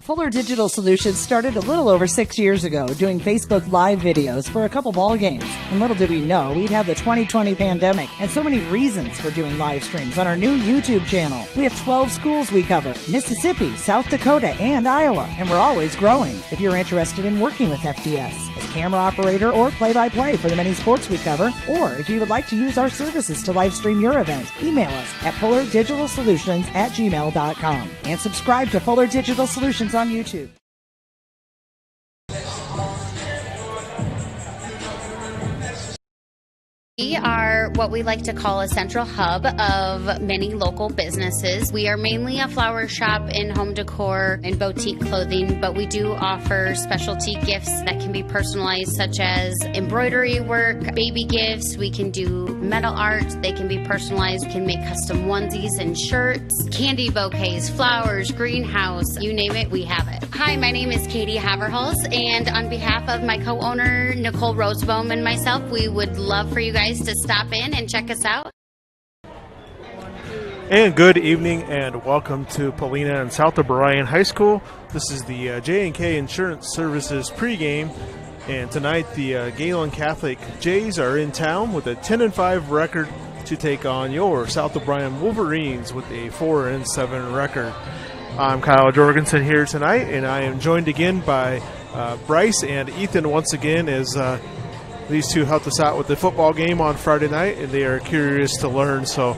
Fuller Digital Solutions started a little over 6 years ago doing Facebook Live videos for a couple ball games. And little did we know we'd have the 2020 pandemic and so many reasons for doing live streams on our new YouTube channel. We have 12 schools we cover: Mississippi, South Dakota, and Iowa. And we're always growing. If you're interested in working with FDS as camera operator or play-by-play for the many sports we cover, or if you would like to use our services to live stream your event, email us at fullerdigitalsolutions@gmail.com and subscribe to Fuller Digital Solutions on YouTube. We are what we like to call a central hub of many local businesses. We are mainly a flower shop and home decor and boutique clothing, but we do offer specialty gifts that can be personalized, such as embroidery work, baby gifts. We can do metal art. They can be personalized. We can make custom onesies and shirts, candy bouquets, flowers, greenhouse, you name it, we have it. Hi, my name is Katie Haverhals, and on behalf of my co-owner, Nicole Rosebohm, and myself, we would love for you guys to stop in and check us out. And good evening and welcome to Paulina and South O'Brien High School. This is the J&K Insurance Services pregame, and tonight the Gehlen Catholic Jays are in town with a 10-5 record to take on your South O'Brien Wolverines with a 4-7 record. I'm Kyle Jorgensen here tonight, and I am joined again by Bryce and Ethan once again as these two helped us out with the football game on Friday night, and they are curious to learn. So,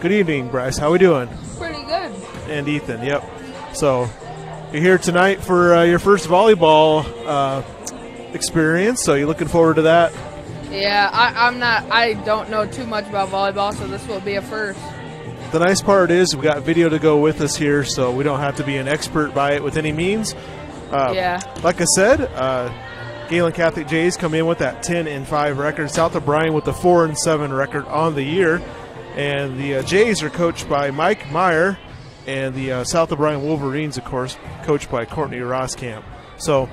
good evening, Bryce. How we doing? Pretty good. And Ethan, yep. So, you're here tonight for your first volleyball experience. So, you're looking forward to that? Yeah, I don't know too much about volleyball, so this will be a first. The nice part is we got video to go with us here, so we don't have to be an expert by it with any means. Yeah. Like I said, Gehlen Catholic Jays come in with that 10-5 record. South O'Brien with the 4-7 record on the year. And the Jays are coached by Mike Meyer, and the South O'Brien Wolverines, of course, coached by Courtney Roskamp. So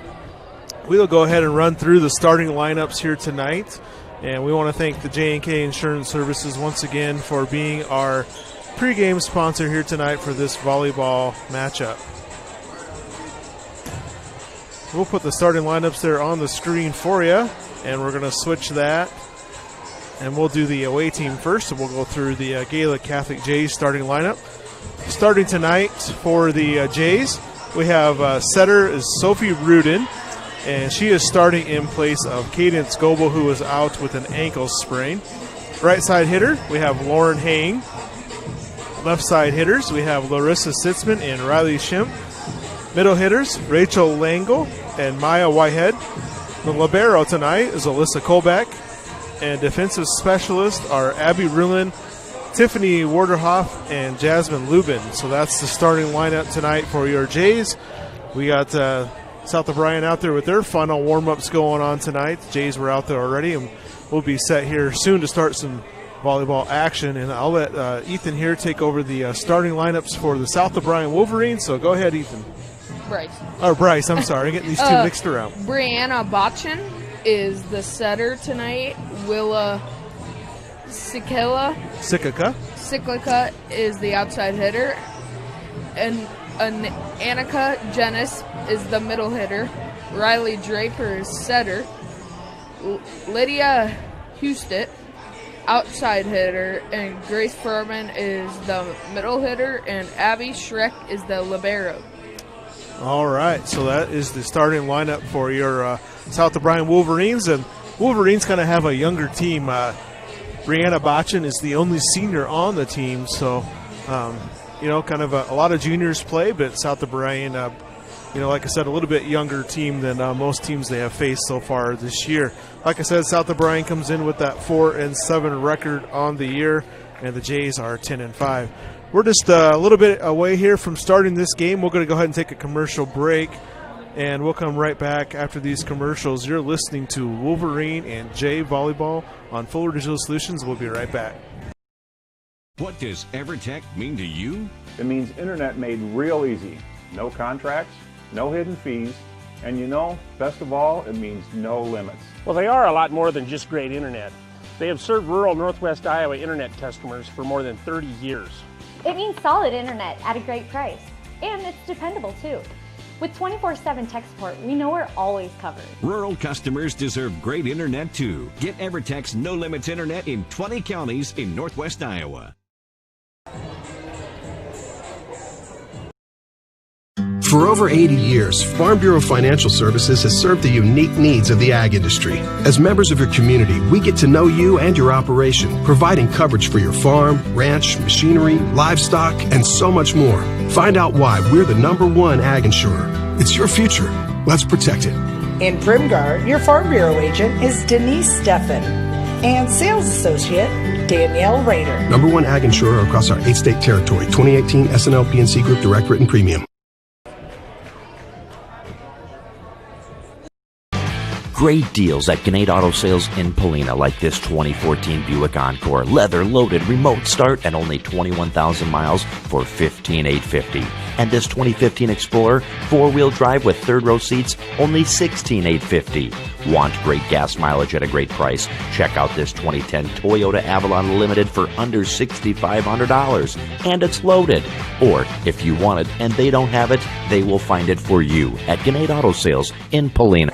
we'll go ahead and run through the starting lineups here tonight. And we want to thank the J&K Insurance Services once again for being our pregame sponsor here tonight for this volleyball matchup. We'll put the starting lineups there on the screen for you, and we're going to switch that. And we'll do the away team first, so we'll go through the Gehlen Catholic Jays starting lineup. Starting tonight for the Jays, we have setter is Sophie Rudin, and she is starting in place of Cadence Goebel, who is out with an ankle sprain. Right side hitter, we have Lauren Hang. Left side hitters, we have Larissa Sitzman and Riley Schimpf. Middle hitters, Rachel Langle and Maya Whitehead. The libero tonight is Alyssa Kolbeck. And defensive specialists are Abby Rulin, Tiffany Warderhoff, and Jasmine Lubin. So that's the starting lineup tonight for your Jays. We got South O'Brien out there with their final warm-ups going on tonight. The Jays were out there already, and we'll be set here soon to start some volleyball action. And I'll let Ethan here take over the starting lineups for the South O'Brien Wolverines. So go ahead, Ethan. Bryce, I'm sorry. Getting these two mixed around. Brianna Botchin is the setter tonight. Willa Sikika is the outside hitter. And Annika Jenis is the middle hitter. Riley Draper is setter. Lydia Hustet, outside hitter. And Grace Furman is the middle hitter. And Abby Schreck is the libero. All right, so that is the starting lineup for your South O'Brien Wolverines. And Wolverines kind of have a younger team. Brianna Botchin is the only senior on the team, so, kind of a lot of juniors play, but South O'Brien, like I said, a little bit younger team than most teams they have faced so far this year. Like I said, South O'Brien comes in with that 4-7 record on the year, and the Jays are 10-5. We're just a little bit away here from starting this game. We're going to go ahead and take a commercial break, and we'll come right back after these commercials. You're listening to Wolverine and Jay Volleyball on Fuller Digital Solutions. We'll be right back. What does EverTech mean to you? It means internet made real easy. No contracts, no hidden fees, and best of all, it means no limits. Well, they are a lot more than just great internet. They have served rural Northwest Iowa internet customers for more than 30 years. It means solid internet at a great price, and it's dependable too. With 24/7 tech support, we know we're always covered. Rural customers deserve great internet too. Get EverTech's No Limits Internet in 20 counties in Northwest Iowa. For over 80 years, Farm Bureau Financial Services has served the unique needs of the ag industry. As members of your community, we get to know you and your operation, providing coverage for your farm, ranch, machinery, livestock, and so much more. Find out why we're the #1 ag insurer. It's your future. Let's protect it. In Primgar, your Farm Bureau agent is Denise Steffen and sales associate Danielle Rader. #1 ag insurer across our 8-state territory. 2018 SNL PNC Group Direct Written Premium. Great deals at Gehlen Auto Sales in Polina, like this 2014 Buick Encore. Leather-loaded remote start at only 21,000 miles for $15,850. And this 2015 Explorer, 4-wheel drive with third-row seats, only $16,850. Want great gas mileage at a great price? Check out this 2010 Toyota Avalon Limited for under $6,500. And it's loaded. Or, if you want it and they don't have it, they will find it for you at Gehlen Auto Sales in Polina.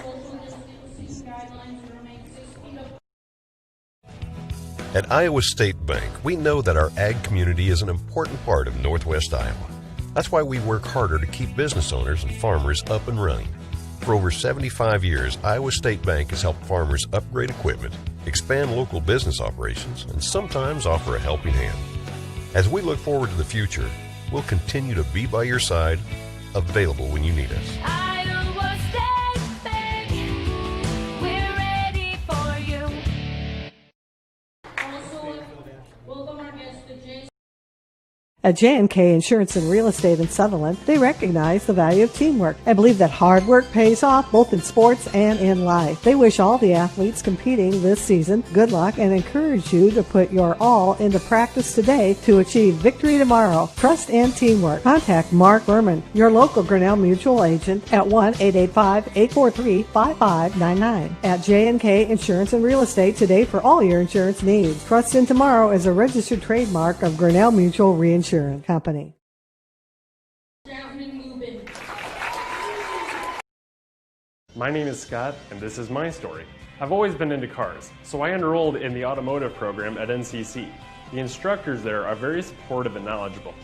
At Iowa State Bank, we know that our ag community is an important part of Northwest Iowa. That's why we work harder to keep business owners and farmers up and running. For over 75 years, Iowa State Bank has helped farmers upgrade equipment, expand local business operations, and sometimes offer a helping hand. As we look forward to the future, we'll continue to be by your side, available when you need us. Iowa State Bank, we're ready for you. At J&K Insurance and Real Estate in Sutherland, they recognize the value of teamwork and believe that hard work pays off both in sports and in life. They wish all the athletes competing this season good luck and encourage you to put your all into practice today to achieve victory tomorrow. Trust and teamwork. Contact Mark Berman, your local Grinnell Mutual agent at 1-885-843-5599. At J&K Insurance and Real Estate today for all your insurance needs. Trust in Tomorrow is a registered trademark of Grinnell Mutual Reinsurance Company. My name is Scott, and this is my story. I've always been into cars, so I enrolled in the automotive program at NCC. The instructors there are very supportive and knowledgeable.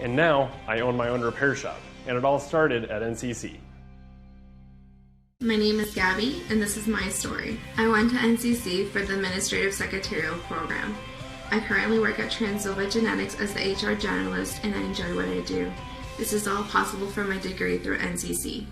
And now, I own my own repair shop, and it all started at NCC. My name is Gabi, and this is my story. I went to NCC for the Administrative Secretarial program. I currently work at Transilva Genetics as the HR generalist, and I enjoy what I do. This is all possible for my degree through NCC.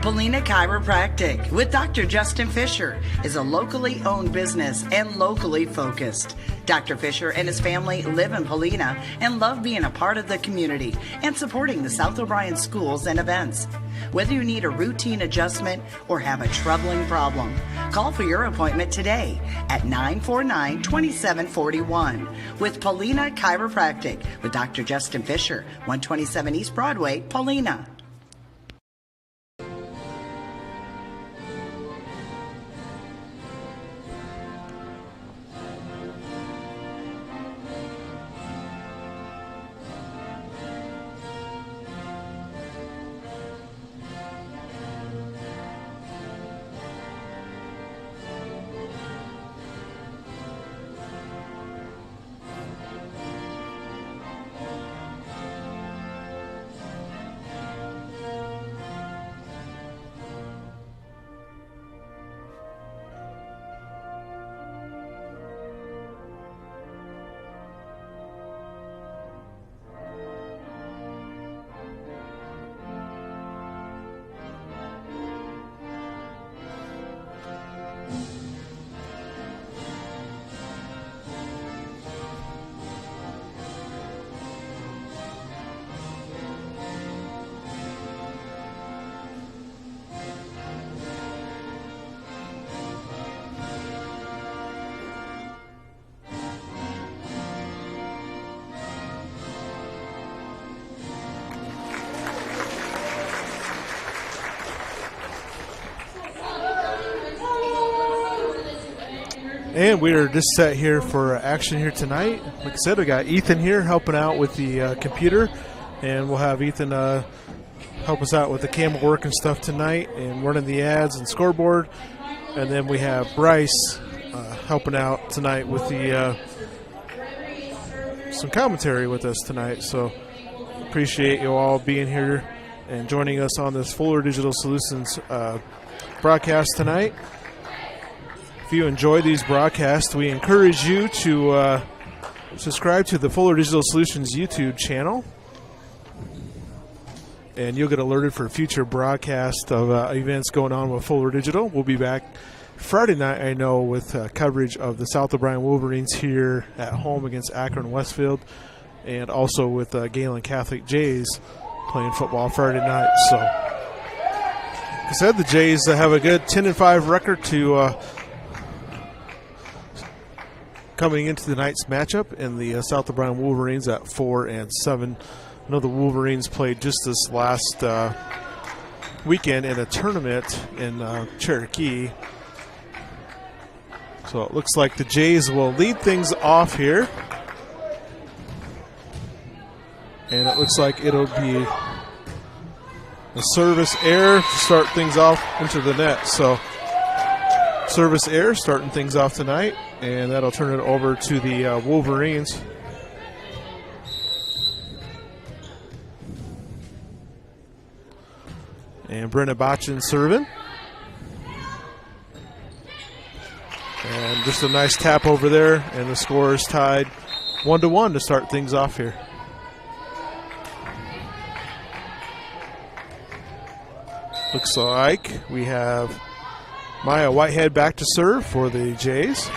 Polina Chiropractic with Dr. Justin Fisher is a locally owned business and locally focused. Dr. Fisher and his family live in Polina and love being a part of the community and supporting the South O'Brien schools and events. Whether you need a routine adjustment or have a troubling problem, call for your appointment today at 949-2741 with Polina Chiropractic with Dr. Justin Fisher, 127 East Broadway, Polina. And we're just set here for action here tonight. Like I said, we got Ethan here helping out with the computer, and we'll have Ethan help us out with the camera work and stuff tonight and running the ads and scoreboard. And then we have Bryce helping out tonight with the some commentary with us tonight. So appreciate you all being here and joining us on this Fuller Digital Solutions broadcast tonight. If you enjoy these broadcasts, we encourage you to subscribe to the Fuller Digital Solutions YouTube channel, and you'll get alerted for future broadcasts of events going on with Fuller Digital. We'll be back Friday night, I know, with coverage of the South O'Brien Wolverines here at home against Akron Westfield, and also with Gehlen Catholic Jays playing football Friday night. So, like I said, the Jays have a good 10-5 record to coming into tonight's matchup, and the South O'Brien Wolverines at 4-7. I know the Wolverines played just this last weekend in a tournament in Cherokee. So it looks like the Jays will lead things off here. And it looks like it'll be a service error to start things off into the net. So service error starting things off tonight, and that'll turn it over to the Wolverines. And Brenna Botchin serving. And just a nice tap over there, and the score is tied 1-1 to start things off here. Looks like we have Maya Whitehead back to serve for the Jays.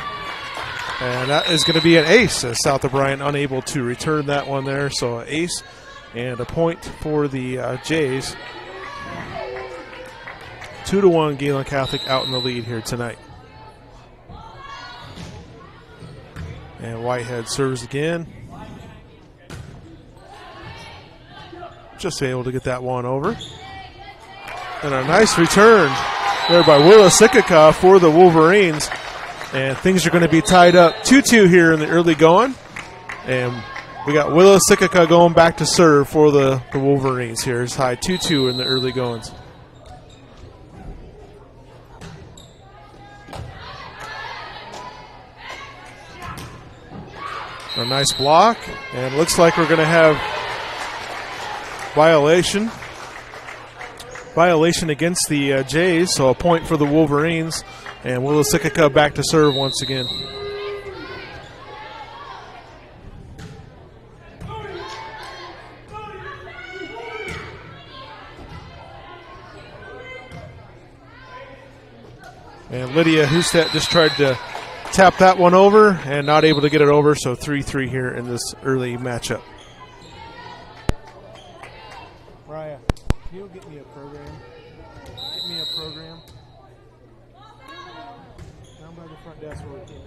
And that is going to be an ace, as South O'Brien unable to return that one there. So an ace and a point for the Jays. 2-1, Gehlen Catholic out in the lead here tonight. And Whitehead serves again. Just able to get that one over. And a nice return there by Willa Sikika for the Wolverines. And things are going to be tied up 2-2 here in the early going. And we got Willa Sikika going back to serve for the Wolverines here. It's tied 2-2 in the early goings. A nice block, and looks like we're going to have violation against the Jays, so a point for the Wolverines, and Willa Sikika back to serve once again. And Lydia Hustet just tried to tap that one over and not able to get it over, so 3-3 here in this early matchup. Raya, can you get me a program? Get me a program. Down by the front desk where we came in.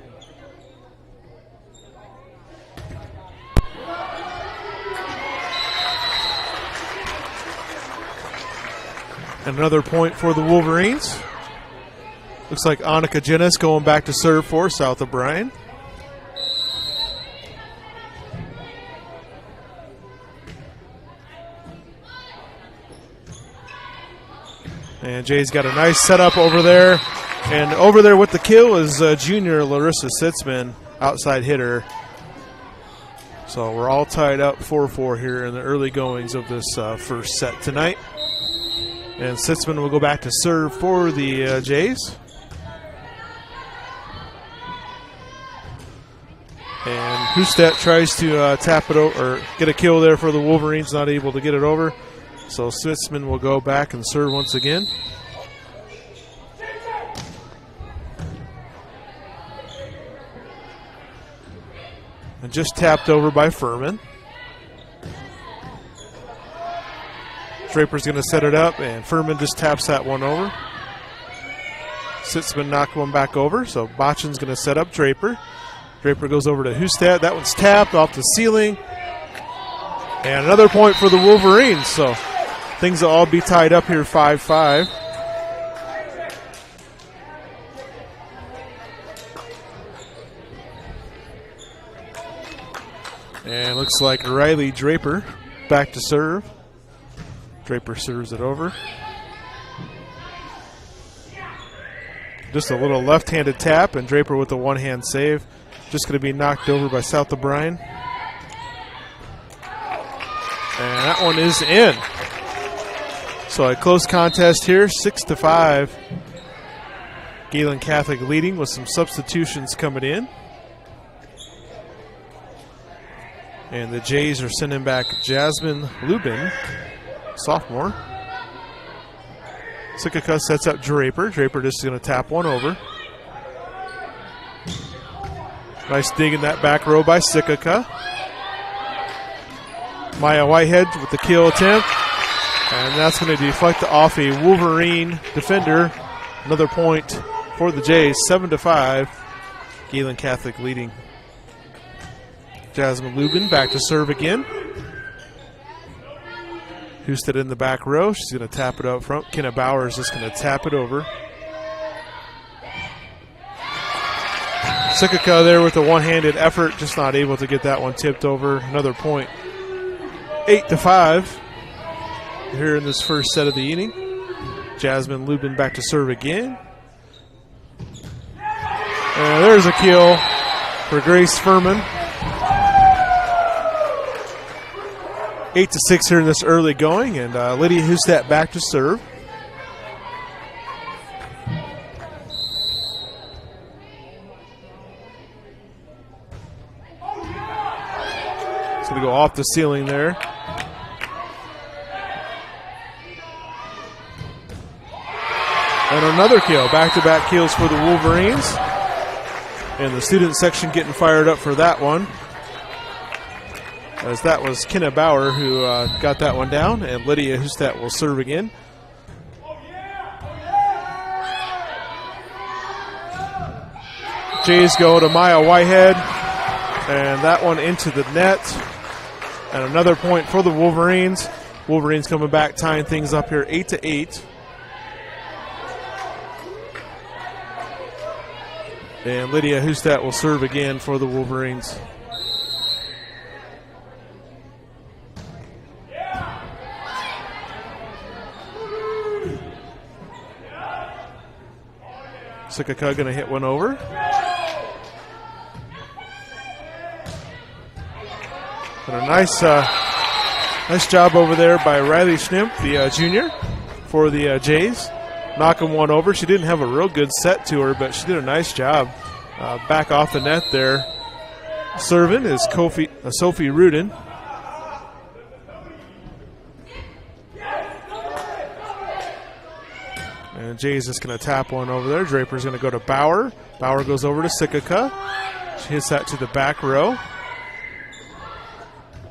And another point for the Wolverines. Looks like Annika Jennis going back to serve for South O'Brien. And Jay's got a nice setup over there. And over there with the kill is junior Larissa Sitzman, outside hitter. So we're all tied up 4-4 here in the early goings of this first set tonight. And Sitzman will go back to serve for the Jays. And Hustet tries to tap it over, or get a kill there for the Wolverines, not able to get it over. So Sitzman will go back and serve once again. And just tapped over by Furman. Draper's going to set it up, and Furman just taps that one over. Sitzman knocked one back over, so Botchin's going to set up Draper. Draper goes over to Hustet. That one's tapped off the ceiling. And another point for the Wolverines. So things will all be tied up here 5-5. Looks like Riley Draper back to serve. Draper serves it over. Just a little left-handed tap, and Draper with a one-hand save. Just going to be knocked over by South O'Brien. And that one is in. So a close contest here, 6-5. Gehlen Catholic leading with some substitutions coming in. And the Jays are sending back Jasmine Lubin, sophomore. Sikaka sets up Draper. Draper just going to tap one over. Nice dig in that back row by Sikaka. Maya Whitehead with the kill attempt. And that's going to deflect off a Wolverine defender. Another point for the Jays, 7-5. Gehlen Catholic leading. Jasmine Lubin back to serve again. Houston in the back row. She's going to tap it up front. Kenna Bauer is just going to tap it over. Sikaka there with a one-handed effort, just not able to get that one tipped over. Another point. 8-5 here in this first set of the inning. Jasmine Lubin back to serve again. And there's a kill for Grace Furman. 8-6 here in this early going, and Lydia Hustat back to serve. It's going to go off the ceiling there. And another kill, back-to-back kills for the Wolverines. And the student section getting fired up for that one, as that was Kenna Bauer who got that one down, and Lydia Hustat will serve again. Jays go to Maya Whitehead, and that one into the net. And another point for the Wolverines. Wolverines coming back, tying things up here 8-8. And Lydia Hustat will serve again for the Wolverines. Sikaka going to hit one over. And a nice job over there by Riley Schnimp, the junior, for the Jays. Knocking one over. She didn't have a real good set to her, but she did a nice job. Back off the net there. Serving is Sophie Rudin. And Jay's just going to tap one over there. Draper's going to go to Bauer. Bauer goes over to Sikaka. She hits that to the back row.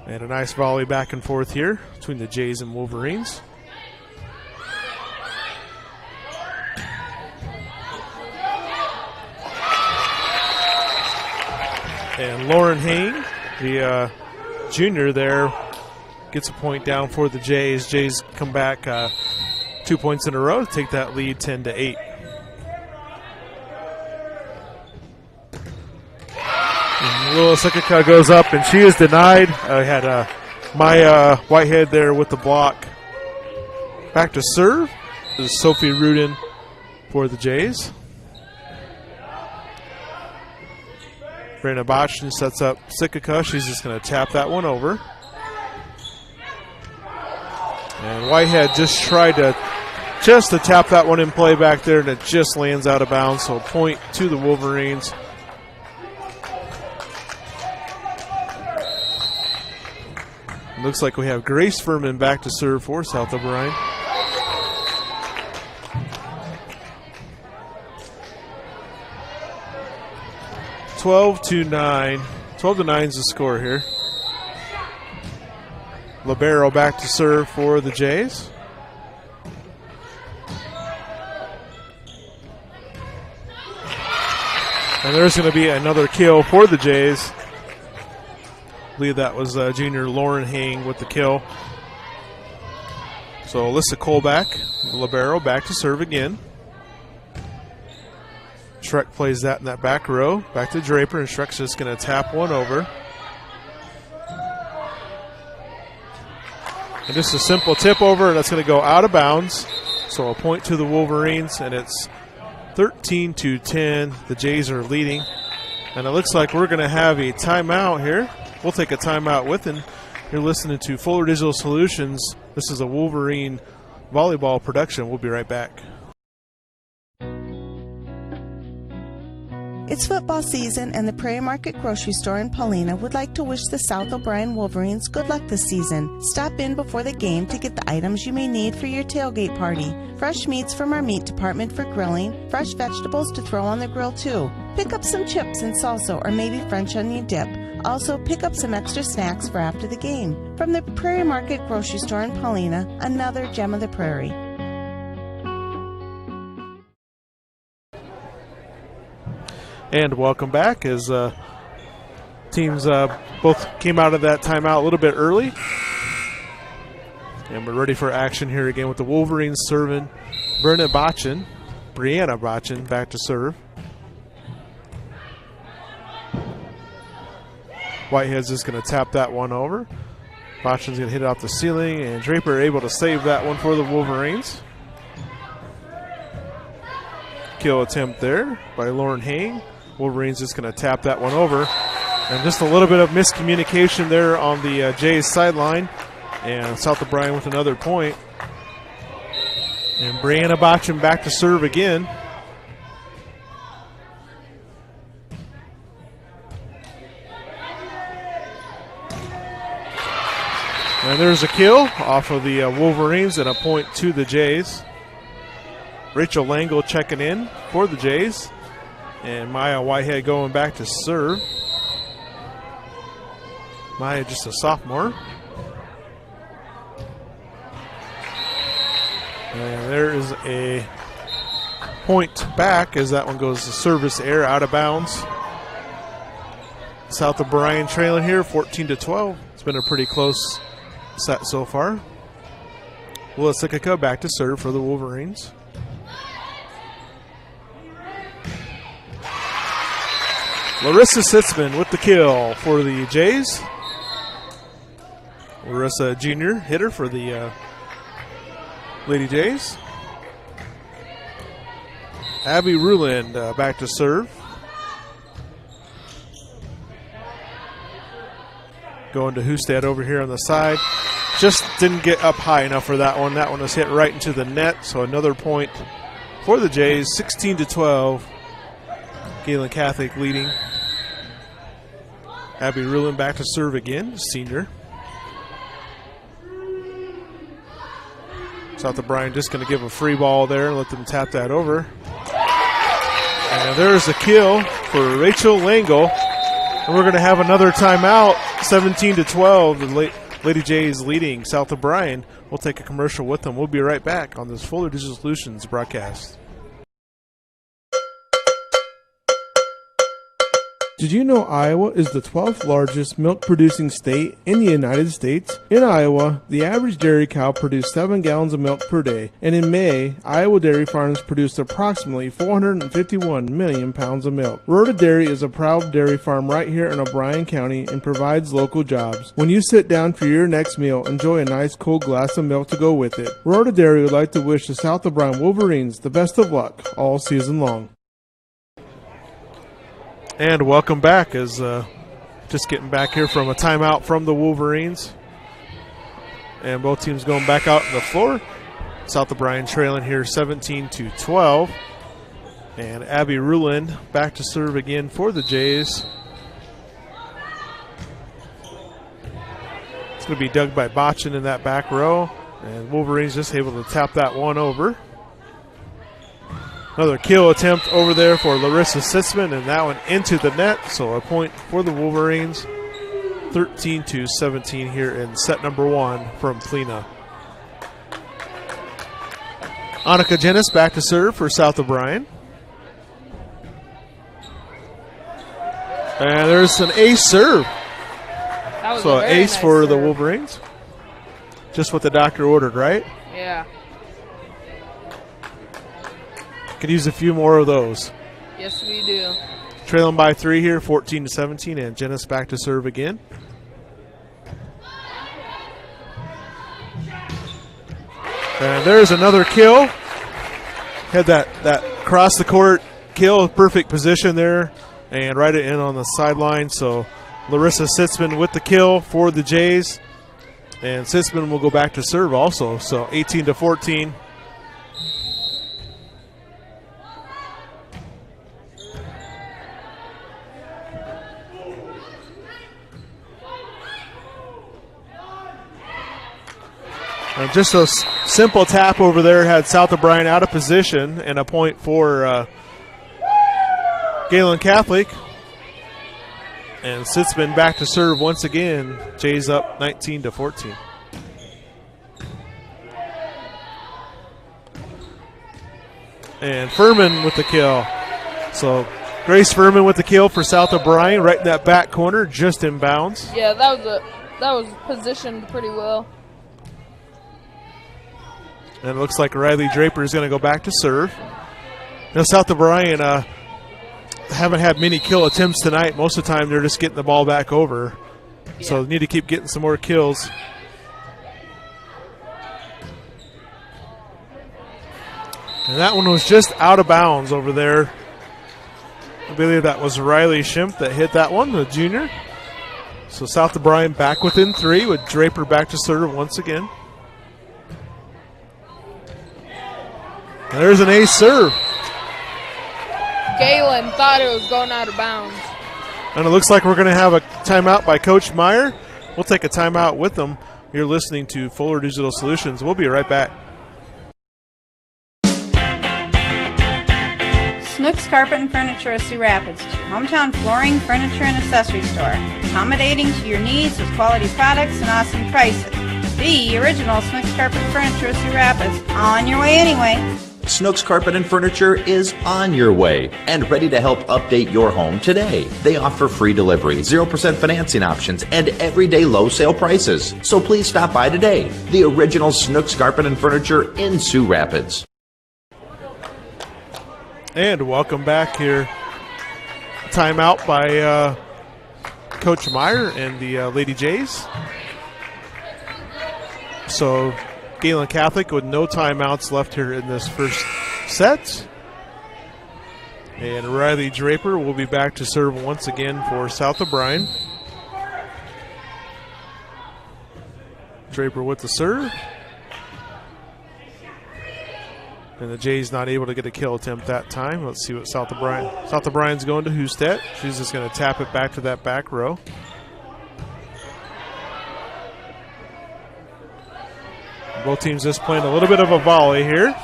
And a nice volley back and forth here between the Jays and Wolverines. And Lauren Hain, the junior there, gets a point down for the Jays. Jays come back 2 points in a row to take that lead 10-8. And Willa Sikaka goes up, and she is denied. I had Maya Whitehead there with the block. Back to serve is Sophie Rudin for the Jays. Brandon Botchin sets up Sikaka. She's just going to tap that one over. And Whitehead just tried to tap that one in play back there, and it just lands out of bounds. So point to the Wolverines. It looks like we have Grace Furman back to serve for South O'Brien. Twelve to 9 is the score here. Libero back to serve for the Jays. And there's going to be another kill for the Jays. I believe that was junior Lauren Hain with the kill. So Alyssa Colback, Libero back to serve again. Shrek plays that in that back row. Back to Draper, and Shrek's just going to tap one over. And just a simple tip over, and that's going to go out of bounds. So a point to the Wolverines, and it's 13-10. The Jays are leading. And it looks like we're going to have a timeout here. We'll take a timeout with it. You're listening to Fuller Digital Solutions. This is a Wolverine volleyball production. We'll be right back. It's football season, and the Prairie Market Grocery Store in Paulina would like to wish the South O'Brien Wolverines good luck this season. Stop in before the game to get the items you may need for your tailgate party. Fresh meats from our meat department for grilling, fresh vegetables to throw on the grill too. Pick up some chips and salsa or maybe French onion dip. Also, pick up some extra snacks for after the game. From the Prairie Market Grocery Store in Paulina, another gem of the prairie. And welcome back as teams both came out of that timeout a little bit early. And we're ready for action here again with the Wolverines serving. Brianna Botchin back to serve. Whitehead's just going to tap that one over. Botchin's going to hit it off the ceiling, and Draper able to save that one for the Wolverines. Kill attempt there by Lauren Hang. Wolverines just going to tap that one over. And just a little bit of miscommunication there on the Jays sideline. And South O'Brien with another point. And Brianna Botchin back to serve again. And there's a kill off of the Wolverines and a point to the Jays. Rachel Langle checking in for the Jays. And Maya Whitehead going back to serve. Maya just a sophomore. And there is a point back as that one goes to service error out of bounds. South O'Brien trailing here 14-12. It's been a pretty close set so far. Willis Sikika back to serve for the Wolverines. Larissa Sitzman with the kill for the Jays. Larissa, junior hitter for the Lady Jays. Abby Ruland back to serve. Going to Hustad over here on the side. Just didn't get up high enough for that one. That one was hit right into the net, so another point for the Jays, 16-12. Gehlen Catholic leading. Abby Ruland back to serve again, senior. South O'Brien just going to give a free ball there and let them tap that over. And there's a kill for Rachel Langle. And we're going to have another timeout, 17-12. The Lady Jays leading South O'Brien. We'll take a commercial with them. We'll be right back on this Fuller Digital Solutions broadcast. Did you know Iowa is the 12th largest milk-producing state in the United States? In Iowa, the average dairy cow produced 7 gallons of milk per day, and in May, Iowa dairy farms produced approximately 451 million pounds of milk. Rhoda Dairy is a proud dairy farm right here in O'Brien County and provides local jobs. When you sit down for your next meal, enjoy a nice cold glass of milk to go with it. Rhoda Dairy would like to wish the South O'Brien Wolverines the best of luck all season long. And welcome back as just getting back here from a timeout from the Wolverines. And both teams going back out on the floor. South O'Brien trailing here 17-12. And Abby Ruland back to serve again for the Jays. It's going to be dug by Botchin in that back row. And Wolverines just able to tap that one over. Another kill attempt over there for Larissa Sitzman, and that one into the net. So a point for the Wolverines, 13-17 here in set number 1 from Plena. Annika Jenis back to serve for South O'Brien. And there's an ace serve. So an ace for the Wolverines. Just what the doctor ordered, right? Yeah. Could use a few more of those. Yes, we do. Trailing by 3 here, 14-17, and Jenis back to serve again. And there's another kill. Had that cross the court kill, perfect position there, and right it in on the sideline. So Larissa Sitzman with the kill for the Jays. And Sitzman will go back to serve also. So 18-14. And just a simple tap over there had South O'Brien out of position, and a point for Gehlen Catholic. And Sitzman back to serve once again. Jays up 19-14. And Furman with the kill. So Grace Furman with the kill for South O'Brien, right in that back corner, just in bounds. Yeah, that was positioned pretty well. And it looks like Riley Draper is going to go back to serve. Now South O'Brien haven't had many kill attempts tonight. Most of the time they're just getting the ball back over. Yeah. So they need to keep getting some more kills. And that one was just out of bounds over there. I believe that was Riley Schimpf that hit that one, the junior. So South O'Brien back within 3 with Draper back to serve once again. And there's an ace serve. Gehlen thought it was going out of bounds. And it looks like we're going to have a timeout by Coach Meyer. We'll take a timeout with them. You're listening to Fuller Digital Solutions. We'll be right back. Snooks Carpet and Furniture of Sioux Rapids, your hometown flooring, furniture, and accessory store. Accommodating to your needs with quality products and awesome prices. The original Snooks Carpet and Furniture of Sioux Rapids. On your way anyway. Snooks Carpet and Furniture is on your way and ready to help update your home today. They offer free delivery, 0% financing options, and everyday low sale prices. So please stop by today. The original Snooks Carpet and Furniture in Sioux Rapids. And welcome back here. Timeout by Coach Meyer and the Lady Jays. So Gehlen Catholic with no timeouts left here in this first set. And Riley Draper will be back to serve once again for South O'Brien. Draper with the serve. And the Jays not able to get a kill attempt that time. Let's see what South O'Brien's going to Hustet. She's just going to tap it back to that back row. Both teams just playing a little bit of a volley here.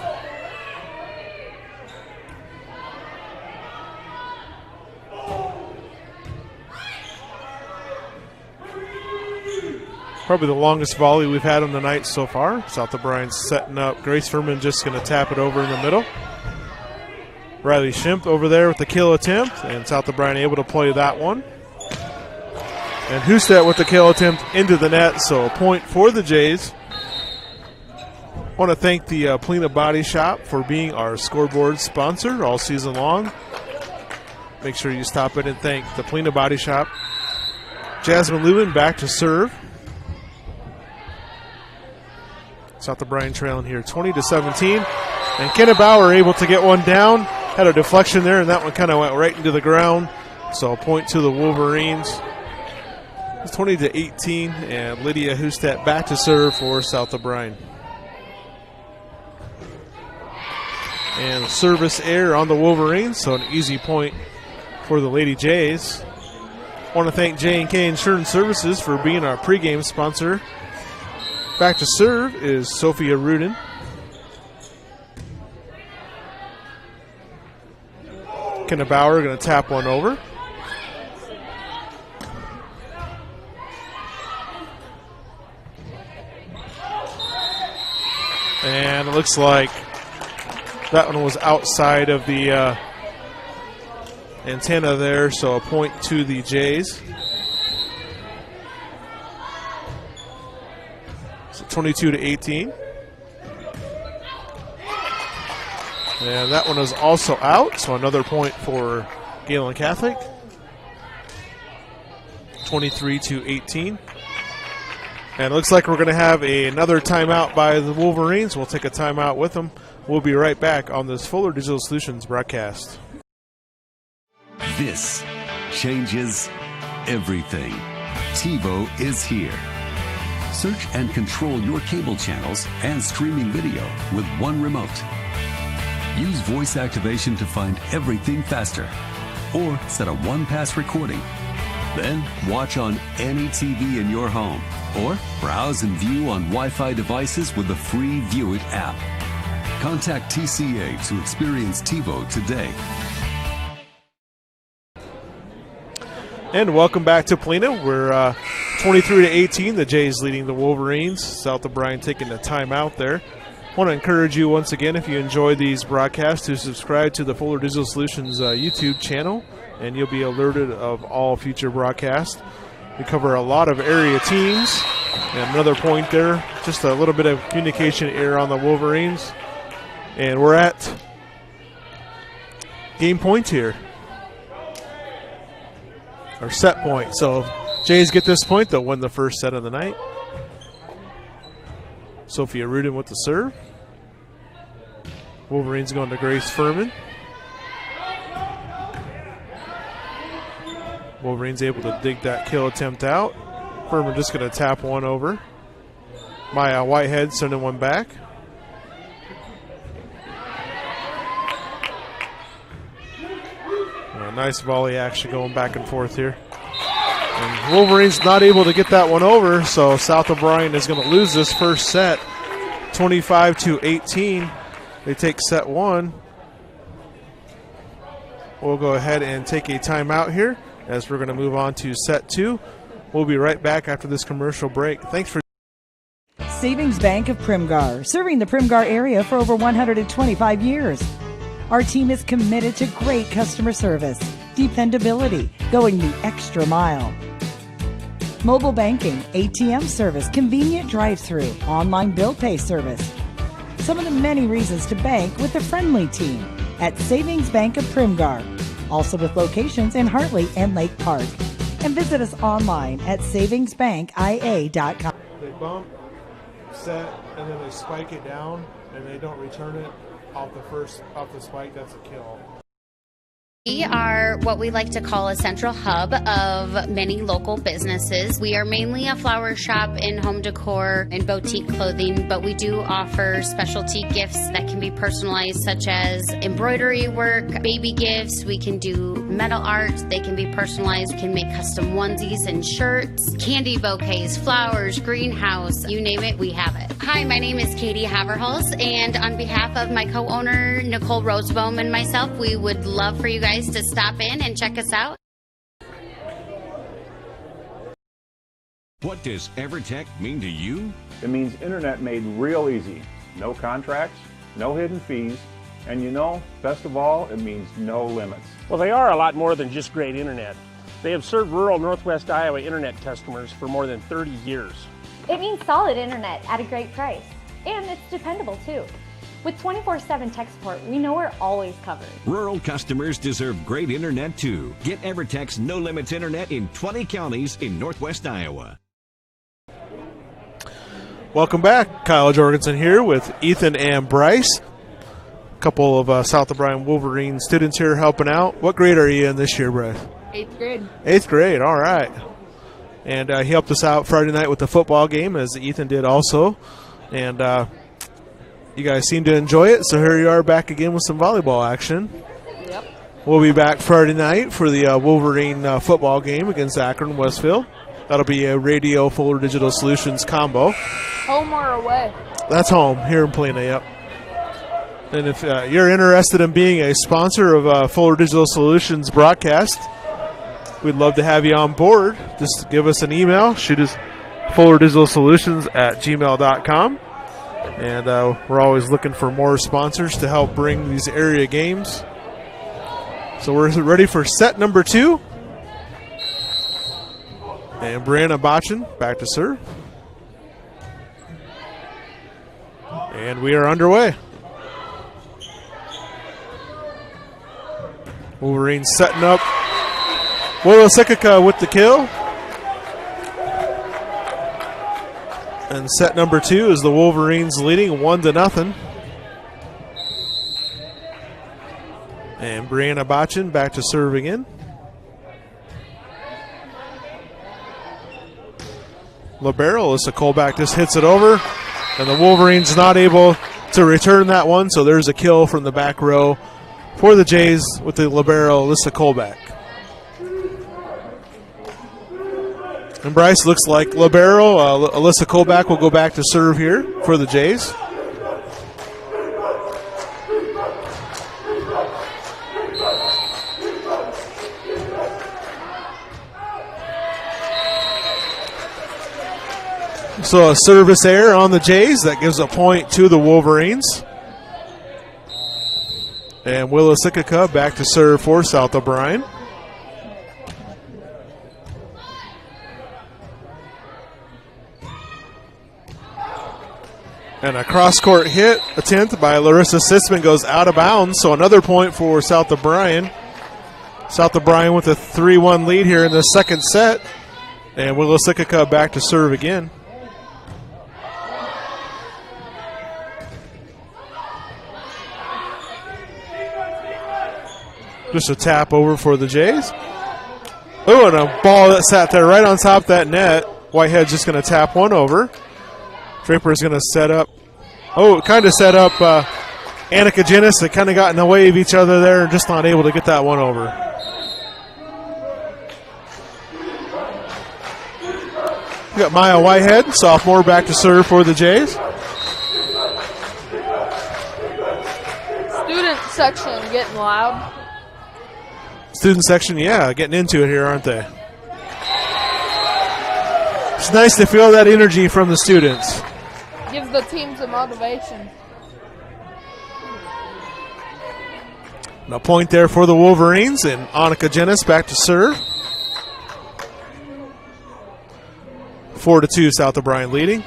Probably the longest volley we've had on the night so far. South O'Brien's setting up. Grace Furman just going to tap it over in the middle. Riley Schimpf over there with the kill attempt, and South O'Brien able to play that one. And Hustet with the kill attempt into the net, so a point for the Jays. I want to thank the Polina Body Shop for being our scoreboard sponsor all season long. Make sure you stop in and thank the Polina Body Shop. Jasmine Lubin back to serve. South O'Brien trailing here 20-17. And Kenna Bauer able to get one down. Had a deflection there, and that one kind of went right into the ground. So a point to the Wolverines. It's 20-18, and Lydia Hustet back to serve for South O'Brien. And service error on the Wolverines, so an easy point for the Lady Jays. I want to thank J&K Insurance Services for being our pregame sponsor. Back to serve is Sophia Rudin. Kenna Bauer going to tap one over. And it looks like that one was outside of the antenna there, so a point to the Jays. So 22-18. And that one is also out, so another point for Gehlen Catholic. 23-18. And it looks like we're going to have another timeout by the Wolverines. We'll take a timeout with them. We'll be right back on this Fuller Digital Solutions broadcast. This changes everything. TiVo is here. Search and control your cable channels and streaming video with one remote. Use voice activation to find everything faster, or set a one-pass recording. Then watch on any TV in your home, or browse and view on Wi-Fi devices with the free View It app. Contact TCA to experience TiVo today. And welcome back to Polina. We're 23-18. The Jays leading the Wolverines. South O'Brien taking the timeout there. Want to encourage you once again, if you enjoy these broadcasts, to subscribe to the Fuller Digital Solutions YouTube channel, and you'll be alerted of all future broadcasts. We cover a lot of area teams. And another point there, just a little bit of communication error on the Wolverines. And we're at game point here. Or set point. So if Jays get this point, they'll win the first set of the night. Sophia Rudin with the serve. Wolverines going to Grace Furman. Wolverines able to dig that kill attempt out. Furman just going to tap one over. Maya Whitehead sending one back. A nice volley action going back and forth here. And Wolverines not able to get that one over, so South O'Brien is going to lose this first set, 25-18. They take set one. We'll go ahead and take a timeout here as we're going to move on to set two. We'll be right back after this commercial break. Thanks for Savings Bank of Primgar, serving the Primgar area for over 125 years. Our team is committed to great customer service, dependability, going the extra mile. Mobile banking, ATM service, convenient drive-through, online bill pay service. Some of the many reasons to bank with the friendly team at Savings Bank of Primgar. Also with locations in Hartley and Lake Park. And visit us online at savingsbankia.com. They bump, set, and then they spike it down, and they don't return it off the spike. That's a kill. We are what we like to call a central hub of many local businesses. We are mainly a flower shop in home decor and boutique clothing, but we do offer specialty gifts that can be personalized, such as embroidery work, baby gifts. We can do metal art. They can be personalized. We can make custom onesies and shirts, candy bouquets, flowers, greenhouse, you name it, we have it. Hi, my name is Katie Haverhals, and on behalf of my co-owner, Nicole Rosebaum, and myself, we would love for you guys to stop in and check us out. What does EverTech mean to you? It means internet made real easy. No contracts, no hidden fees, and you know, best of all, it means no limits. Well, they are a lot more than just great internet. They have served rural Northwest Iowa internet customers for more than 30 years. It means solid internet at a great price. And it's dependable too. With 24/7 tech support, we know we're always covered. Rural customers deserve great internet too. Get EverTech's No Limits Internet in 20 counties in Northwest Iowa. Welcome back. Kyle Jorgensen here with Ethan and Bryce. A couple of South O'Brien Wolverine students here helping out. What grade are you in this year, Bryce? 8th grade. 8th grade, all right. And he helped us out Friday night with the football game, as Ethan did also. And you guys seem to enjoy it, so here you are back again with some volleyball action. Yep. We'll be back Friday night for the Wolverine football game against Akron Westfield. That'll be a Radio Fuller Digital Solutions combo. Home or away? That's home, here in Polina, yep. And if you're interested in being a sponsor of Fuller Digital Solutions broadcast, we'd love to have you on board. Just give us an email. Shoot us fullerdigitalsolutions@gmail.com. And we're always looking for more sponsors to help bring these area games. So we're ready for set number 2. And Brianna Botchin back to serve. And we are underway. Wolverines setting up. Willow Sikika with the kill. And set number 2 is the Wolverines leading 1-0. And Brianna Botchin back to serve again. Libero, Alyssa Colback just hits it over. And the Wolverines not able to return that one, so there's a kill from the back row for the Jays with the libero, Alyssa Colback. And Bryce, looks like libero, Alyssa Colback will go back to serve here for the Jays. So a service error on the Jays. That gives a point to the Wolverines. And Willa Sikika back to serve for South O'Brien. And a cross-court hit attempt by Larissa Sitzman goes out of bounds. So another point for South O'Brien. South O'Brien with a 3-1 lead here in the second set. And Willa Sikika back to serve again. Just a tap over for the Jays. Oh, and a ball that sat there right on top of that net. Whitehead's just going to tap one over. Draper's going to set up. Oh, it kind of set up Annika Jennis. They kind of got in the way of each other there and just not able to get that one over. We got Maya Whitehead, sophomore, back to serve for the Jays. Student section getting loud. Student section, yeah, getting into it here, aren't they? It's nice to feel that energy from the students. Gives the team some motivation. And a point there for the Wolverines, and Annika Jennis back to serve. 4-2, South O'Brien leading.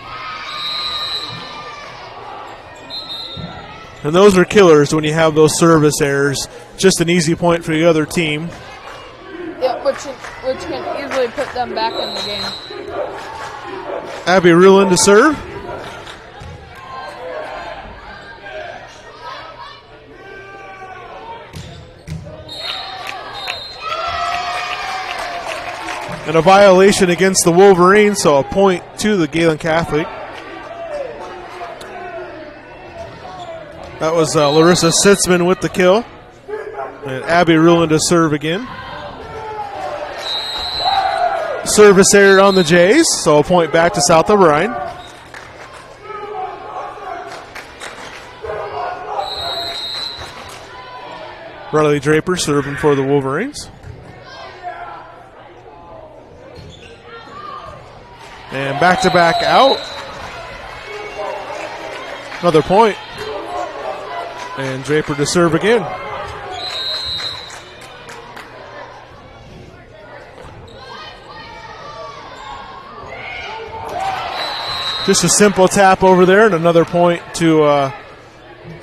And those are killers when you have those service errors. Just an easy point for the other team. Yeah, which can easily put them back in the game. Abby Ruland to serve. And a violation against the Wolverines, so a point to the Gehlen Catholic. That was Larissa Sitzman with the kill. And Abby Ruland to serve again. Service error on the Jays, so a point back to South O'Brien. Riley Draper serving for the Wolverines. And back-to-back out. Another point. And Draper to serve again. Just a simple tap over there and another point to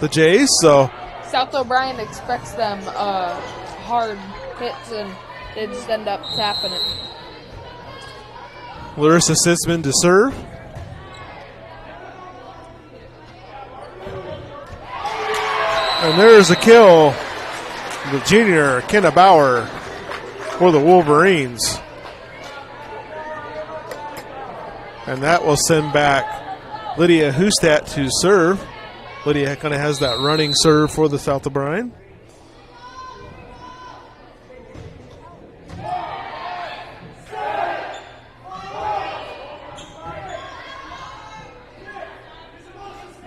the Jays. So South O'Brien expects them hard hits and they just end up tapping it. Larissa Sitzman to serve. And there's a kill. The junior, Kenna Bauer, for the Wolverines. And that will send back Lydia Hustat to serve. Lydia kind of has that running serve for the South O'Brien.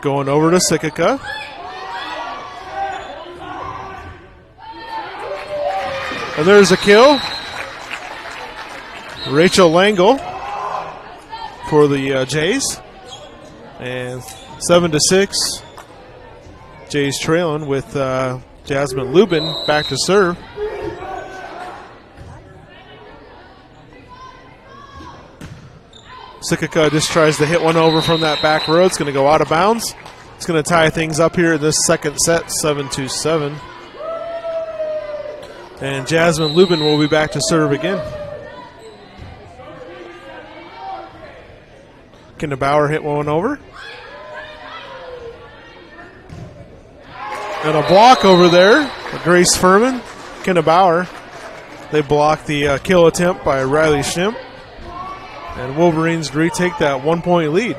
Going over to Sikika. And there's a kill. Rachel Langle for the Jays. And 7-6. Jays trailing with Jasmine Lubin back to serve. Sikika just tries to hit one over from that back row. It's going to go out of bounds. It's going to tie things up here in this second set, 7-7. And Jasmine Lubin will be back to serve again. Kenna Bauer hit one over. And a block over there. Grace Furman, Kenna Bauer. They blocked the kill attempt by Riley Schimp. And Wolverines retake that 1-point lead.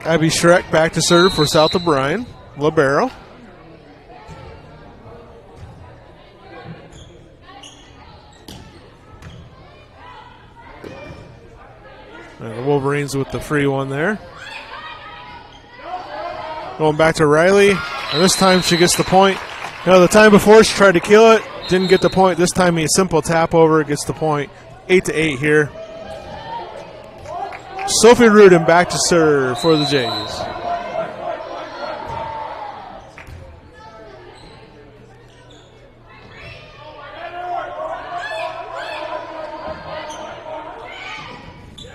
Abby Schreck back to serve for South O'Brien. Libero. And the Wolverines with the free one there. Going back to Riley. And this time she gets the point. You know, the time before she tried to kill it. Didn't get the point. This time a simple tap over gets the point. 8-8 here. Sophie Rudin back to serve for the Jays.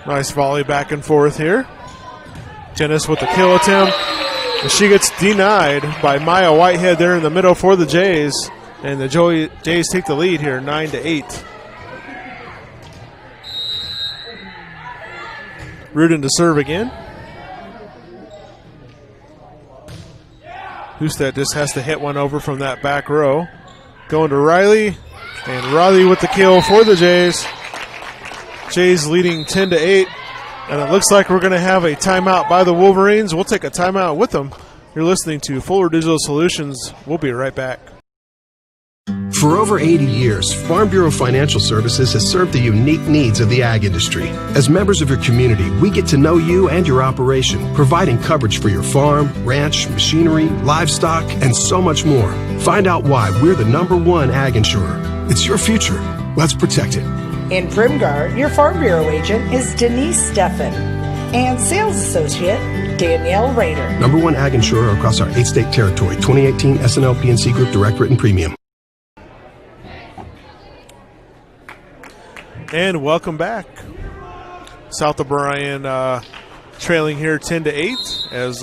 Nice volley back and forth here. Jennis with the kill attempt. And she gets denied by Maya Whitehead there in the middle for the Jays. And the Jays take the lead here, 9-8. Rudin to serve again. Husted just has to hit one over from that back row. Going to Riley. And Riley with the kill for the Jays. Jays leading 10-8. And it looks like we're going to have a timeout by the Wolverines. We'll take a timeout with them. You're listening to Fuller Digital Solutions. We'll be right back. For over 80 years, Farm Bureau Financial Services has served the unique needs of the ag industry. As members of your community, we get to know you and your operation, providing coverage for your farm, ranch, machinery, livestock, and so much more. Find out why we're the #1 ag insurer. It's your future. Let's protect it. In Primgar, your Farm Bureau agent is Denise Steffen and sales associate Danielle Rader. #1 ag insurer across our 8-state territory. 2018 SNL PNC Group Direct Written Premium. And welcome back. South O'Brien trailing here 10-8 as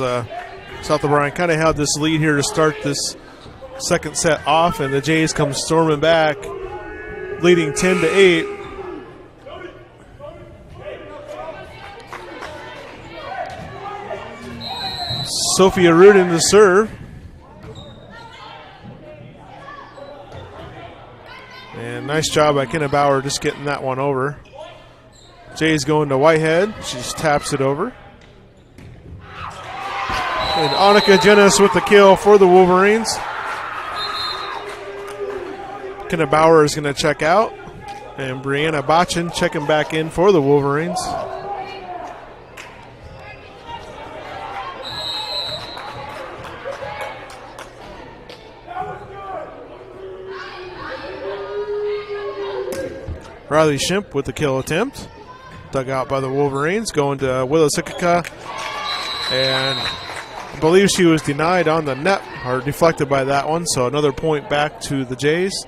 South O'Brien kind of had this lead here to start this second set off, and the Jays come storming back, leading 10-8. Sophia Rudin to serve. And nice job by Kenna Bauer just getting that one over. Jay's going to Whitehead. She just taps it over. And Annika Jennis with the kill for the Wolverines. Kenna Bauer is going to check out. And Brianna Botchin checking back in for the Wolverines. Riley Schimp with the kill attempt. Dug out by the Wolverines. Going to Willow Sikika. And I believe she was denied on the net, or deflected by that one. So another point back to the Jays.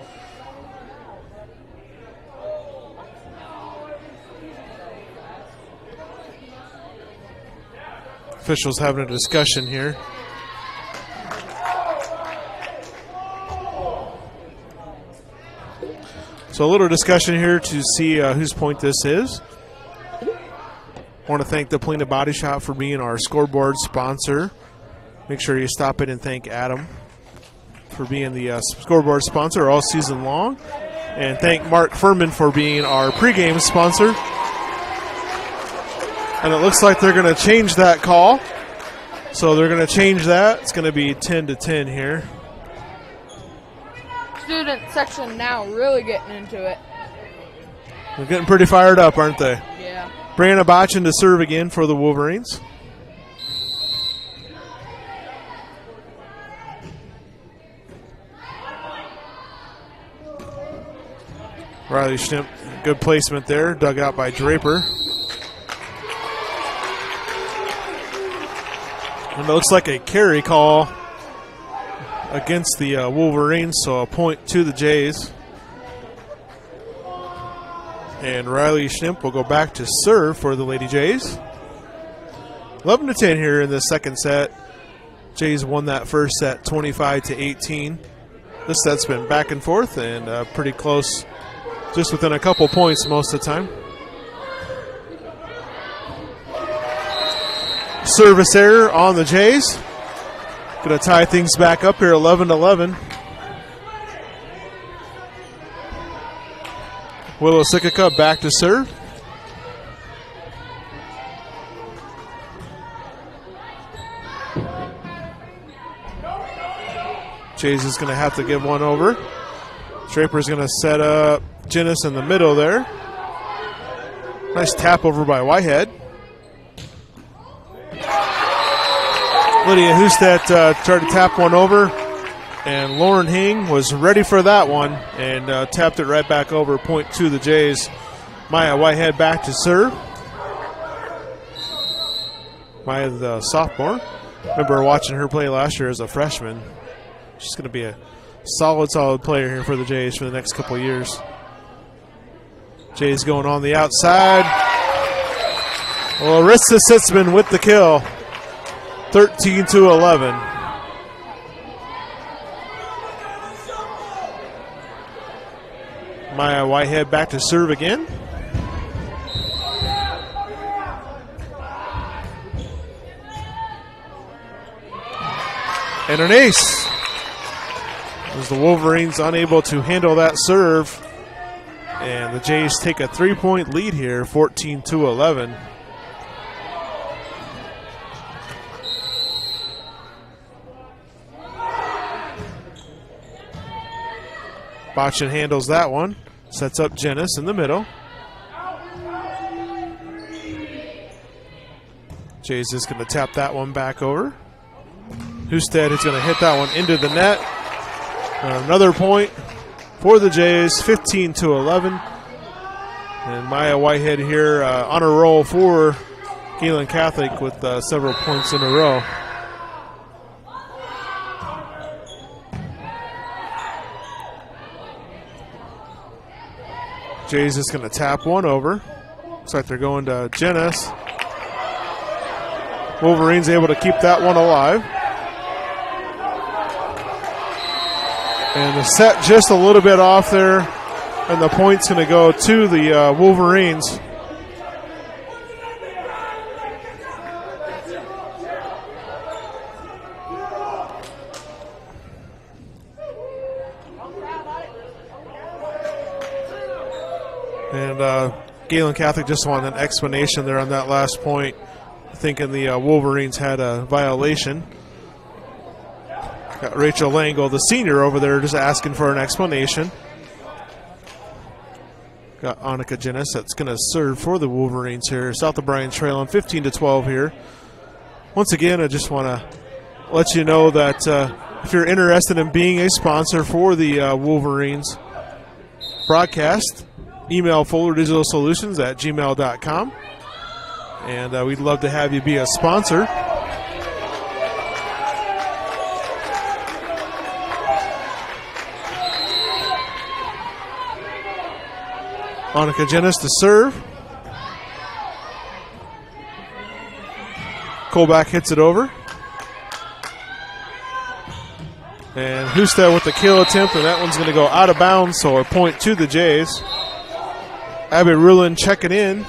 Officials having a discussion here. So a little discussion here to see whose point this is. I want to thank the Polina Body Shop for being our scoreboard sponsor. Make sure you stop in and thank Adam for being the scoreboard sponsor all season long. And thank Mark Furman for being our pregame sponsor. And it looks like they're going to change that call. So they're going to change that. It's going to be 10-10 here. Student section now really getting into it. They're getting pretty fired up, aren't they? Yeah. Brianna Botchin to serve again for the Wolverines. Riley Schimp, good placement there, dug out by Draper. And it looks like a carry call against the Wolverines, so a point to the Jays. And Riley Schimp will go back to serve for the Lady Jays. 11-10 here in the second set. Jays won that first set 25-18. This set's been back and forth and pretty close, just within a couple points most of the time. service error on the Jays. Going to tie things back up here, 11-11. Willow Sikika back to serve. Jays is going to have to give one over. Draper's going to set up Jaris in the middle there. Nice tap over by Whitehead. Lydia Husted tried to tap one over, and Lauren Hing was ready for that one and tapped it right back over. Point to the Jays. Maya Whitehead back to serve. Maya, the sophomore. Remember watching her play last year as a freshman. She's going to be a solid player here for the Jays for the next couple of years. Jays going on the outside. Well, Arista Sitzman with the kill. 13-11. Maya Whitehead back to serve again. And an ace. As the Wolverines unable to handle that serve. And the Jays take a 3-point lead here, 14-11. Botchin handles that one. Sets up Jaris in the middle. Jays is going to tap that one back over. Husted is going to hit that one into the net. Another point for the Jays, 15-11. And Maya Whitehead here on a roll for Gehlen Catholic with several points in a row. Jays is going to tap one over. Looks like they're going to Jaris. Wolverines able to keep that one alive. And the set just a little bit off there, and the point's going to go to the Wolverines. And Gehlen Catholic just wanted an explanation there on that last point, thinking the Wolverines had a violation. Got Rachel Langle, the senior, over there just asking for an explanation. Got Annika Jaris that's going to serve for the Wolverines here. South O'Brien trailing 15-12 here. Once again, I just want to let you know that if you're interested in being a sponsor for the Wolverines broadcast, email FullerDigitalSolutions@gmail.com. And we'd love to have you be a sponsor. Annika Jaris to serve. Colback hits it over. And Husted with the kill attempt, and that one's going to go out of bounds, so a point to the Jays. Abby Rulin checking in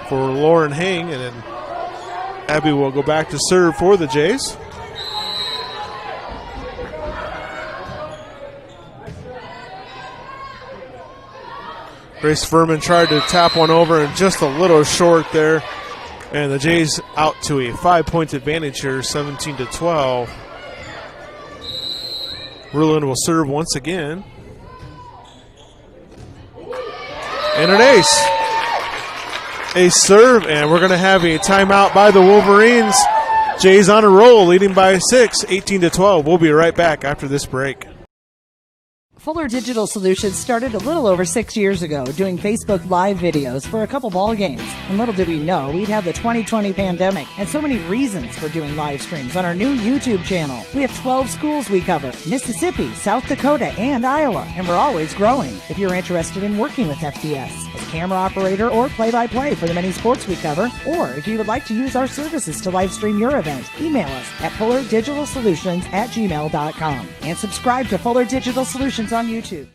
for Lauren Hing, and then Abby will go back to serve for the Jays. Grace Furman tried to tap one over and just a little short there. And the Jays out to a 5-point advantage here, 17-12. Rulin will serve once again. And an ace. Ace serve, and we're going to have a timeout by the Wolverines. Jays on a roll, leading by 6, 18-12. We'll be right back after this break. Fuller Digital Solutions started a little over 6 years ago doing Facebook Live videos for a couple ball games. And little did we know we'd have the 2020 pandemic and so many reasons for doing live streams on our new YouTube channel. We have 12 schools we cover: Mississippi, South Dakota, and Iowa, and we're always growing. If you're interested in working with FDS as camera operator or play-by-play for the many sports we cover, or if you would like to use our services to live stream your event, email us at FullerDigitalSolutions@gmail.com and subscribe to Fuller Digital Solutions on YouTube.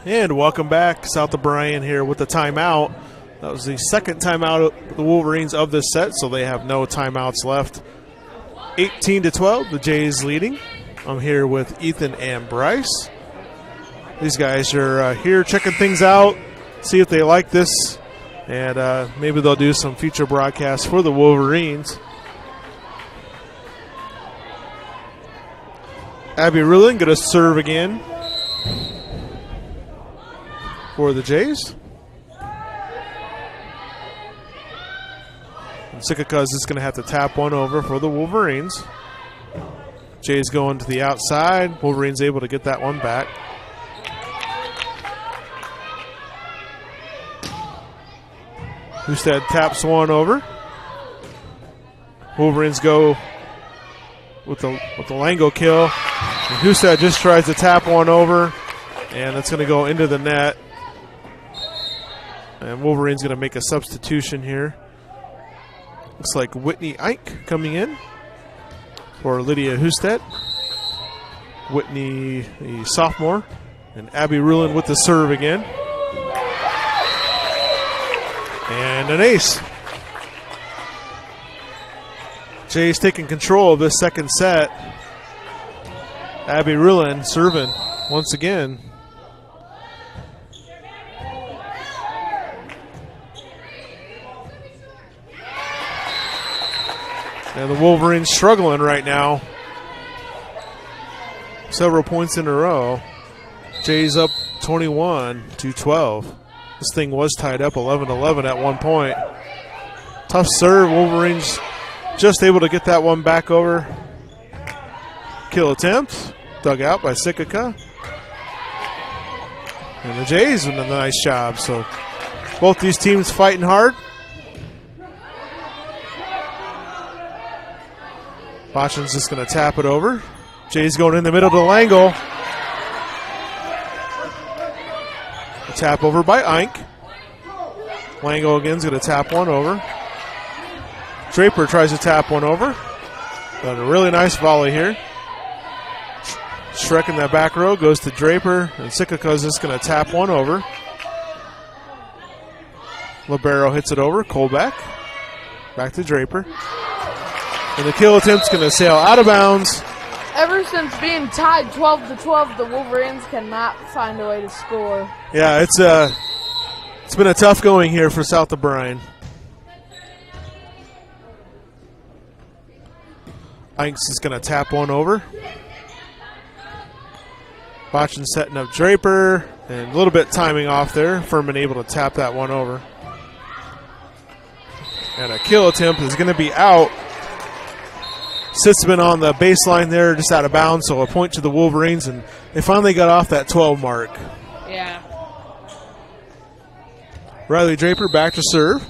And welcome back. South O'Brien here with the timeout. That was the second timeout of the Wolverines of this set, so they have no timeouts left. 18-12, the Jays leading. I'm here with Ethan and Bryce. These guys are here checking things out, see if they like this, and maybe they'll do some future broadcasts for the Wolverines. Abby Ruhlin going to serve again for the Jays. And Sikika is just going to have to tap one over for the Wolverines. Jays going to the outside. Wolverines able to get that one back. Husted taps one over. Wolverines go with the Lango kill. And Husted just tries to tap one over, and it's going to go into the net. And Wolverine's going to make a substitution here. Looks like Whitney Ike coming in for Lydia Husted. Whitney, the sophomore, and Abby Ruhlin with the serve again. And an ace. Jays taking control of this second set. Abby Ruhlin serving once again. And the Wolverines struggling right now. Several points in a row. Jays up 21-12. This thing was tied up 11-11 at one point. Tough serve. Wolverines just able to get that one back over. Kill attempt. Dug out by Sikika. And the Jays doing a nice job. So both these teams fighting hard. Bochin's just going to tap it over. Jays going in the middle to Lango. A tap over by Ike. Lango again is going to tap one over. Draper tries to tap one over. Done a really nice volley here. Shrek in that back row goes to Draper, and Sikika is just going to tap one over. Libero hits it over. Colbeck. Back to Draper. And the kill attempt's going to sail out of bounds. Ever since being tied 12-12, the Wolverines cannot find a way to score. Yeah, it's been a tough going here for South O'Brien. Inks is going to tap one over. Bochin setting up Draper, and a little bit timing off there. Furman able to tap that one over. And a kill attempt is going to be out. Sitzman on the baseline there, just out of bounds, so a point to the Wolverines, and they finally got off that 12 mark. Yeah. Riley Draper back to serve.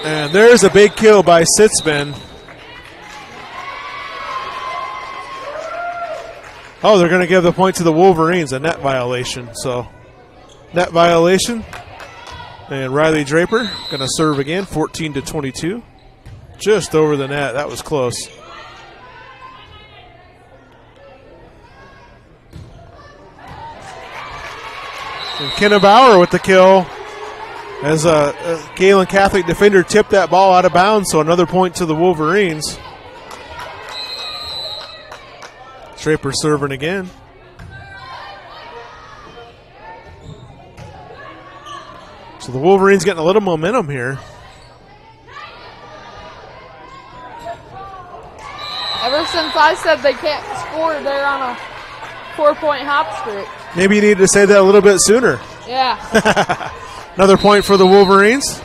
And there's a big kill by Sitzman. Oh, they're going to give the point to the Wolverines, a net violation, so... Net violation. And Riley Draper going to serve again, 14-22. Just over the net. That was close. And Kenna Bauer with the kill. As a Gehlen Catholic defender tipped that ball out of bounds, so another point to the Wolverines. Draper serving again. So the Wolverines getting a little momentum here. Ever since I said they can't score, they're on a 4-point hot streak. Maybe you need to say that a little bit sooner. Yeah. Another point for the Wolverines.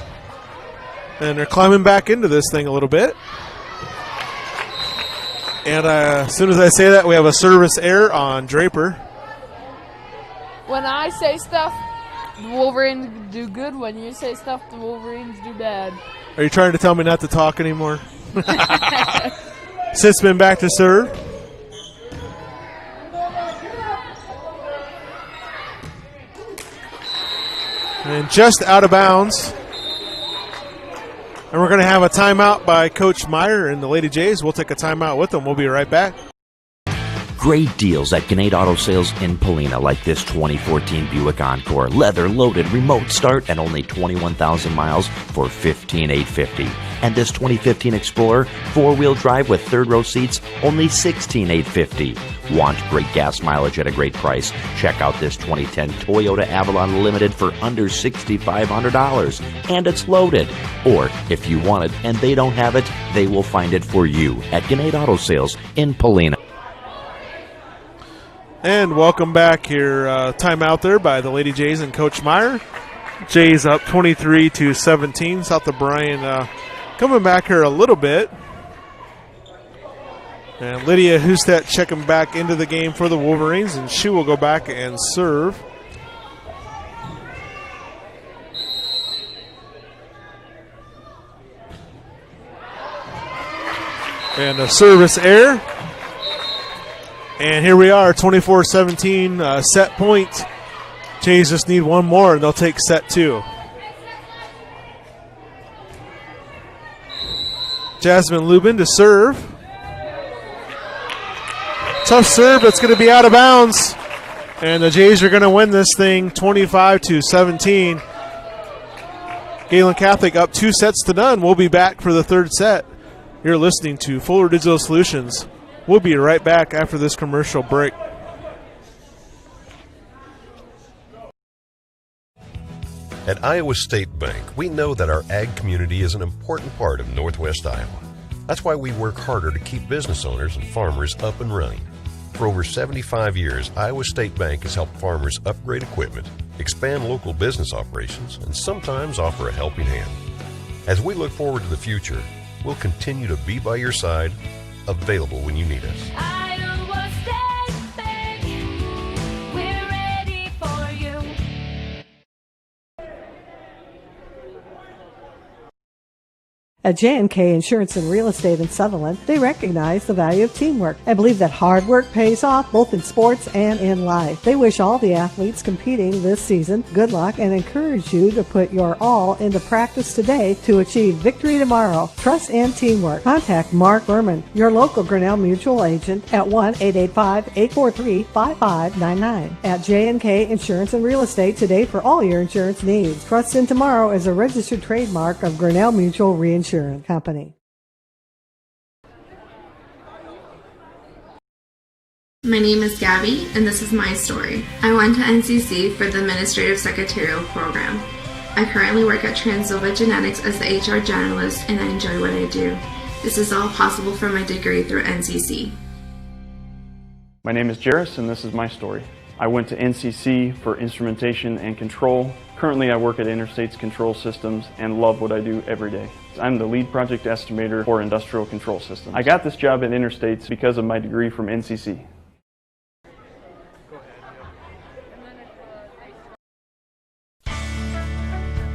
And they're climbing back into this thing a little bit. And as soon as I say that, we have a service error on Draper. When I say stuff, the Wolverines do good. When you say stuff, the Wolverines do bad. Are you trying to tell me not to talk anymore? Sitzman back to serve. And just out of bounds. And we're going to have a timeout by Coach Meyer and the Lady Jays. We'll take a timeout with them. We'll be right back. great deals at Gehlen Auto Sales in Polina, like this 2014 Buick Encore, leather-loaded, remote start, and only 21,000 miles for $15,850. And this 2015 Explorer, four-wheel drive with third-row seats, only $16,850. Want great gas mileage at a great price? Check out this 2010 Toyota Avalon Limited for under $6,500, and it's loaded. Or, if you want it and they don't have it, they will find it for you at Gehlen Auto Sales in Polina. And welcome back here. Time out there by the Lady Jays and Coach Meyer. Jays up 23-17. South O'Brien coming back here a little bit. And Lydia Hustet checking back into the game for the Wolverines, and she will go back and serve. And a service error. And here we are, 24-17, set point. Jays just need one more, and they'll take set two. Jasmine Lubin to serve. Tough serve, it's going to be out of bounds. And the Jays are going to win this thing 25-17. Gehlen Catholic up 2-0. We'll be back for the third set. You're listening to Fuller Digital Solutions. We'll be right back after this commercial break. At Iowa State Bank, we know that our ag community is an important part of Northwest Iowa. That's why we work harder to keep business owners and farmers up and running. For over 75 years, Iowa State Bank has helped farmers upgrade equipment, expand local business operations, and sometimes offer a helping hand. As we look forward to the future, we'll continue to be by your side, available when you need us. Iowa State Bank, we're ready for you. At J&K Insurance and Real Estate in Sutherland, they recognize the value of teamwork and believe that hard work pays off both in sports and in life. They wish all the athletes competing this season good luck and encourage you to put your all into practice today to achieve victory tomorrow. Trust and teamwork. Contact Mark Berman, your local Grinnell Mutual agent at 1-885-843-5599. At J&K Insurance and Real Estate today for all your insurance needs. Trust in Tomorrow is a registered trademark of Grinnell Mutual Reinsurance Company. My name is Gabi, and this is my story. I went to NCC for the Administrative Secretarial Program. I currently work at Transova Genetics as the HR generalist, and I enjoy what I do. This is all possible from my degree through NCC. My name is Jaris, and this is my story. I went to NCC for instrumentation and control. Currently, I work at Interstates Control Systems and love what I do every day. I'm the lead project estimator for industrial control systems. I got this job at Interstates because of my degree from NCC.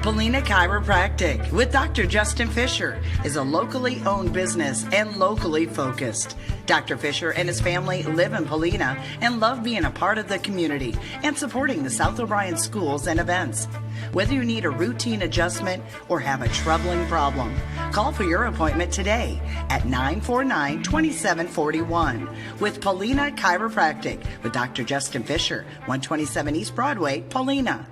Polina Chiropractic with Dr. Justin Fisher is a locally owned business and locally focused. Dr. Fisher and his family live in Polina and love being a part of the community and supporting the South O'Brien schools and events. Whether you need a routine adjustment or have a troubling problem, call for your appointment today at 949-2741 with Polina Chiropractic with Dr. Justin Fisher, 127 East Broadway, Polina.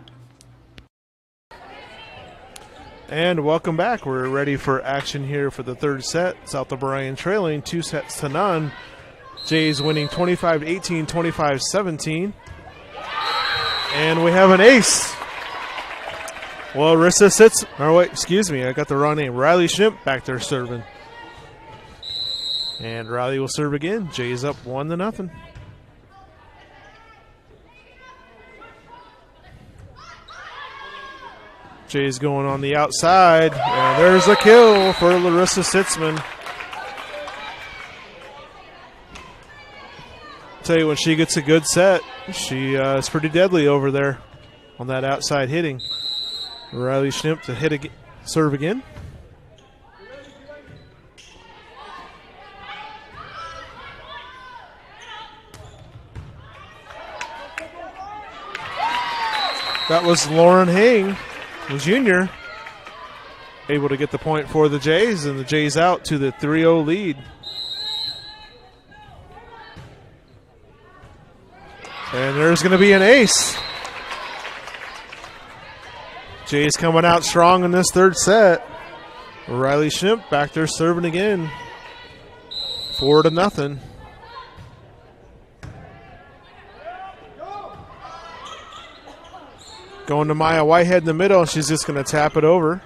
And welcome back. We're ready for action here for the third set. South O'Brien trailing 2-0. Jays winning 25-18, 25-17. And we have an ace. Well, Rissa sits. Oh, wait, excuse me. I got the wrong name. Riley Schimp back there serving. And Riley will serve again. Jays up 1-0. Jays going on the outside, and there's a kill for Larissa Sitzman. Tell you, when she gets a good set, she is pretty deadly over there on that outside hitting. Riley Schimp to hit again, serve again. That was Lauren Hing, the junior, able to get the point for the Jays, and the Jays out to the 3-0 lead. And there's going to be an ace. Jays coming out strong in this third set. Riley Shimp back there serving again. 4-0. Going to Maya Whitehead in the middle. She's just going to tap it over.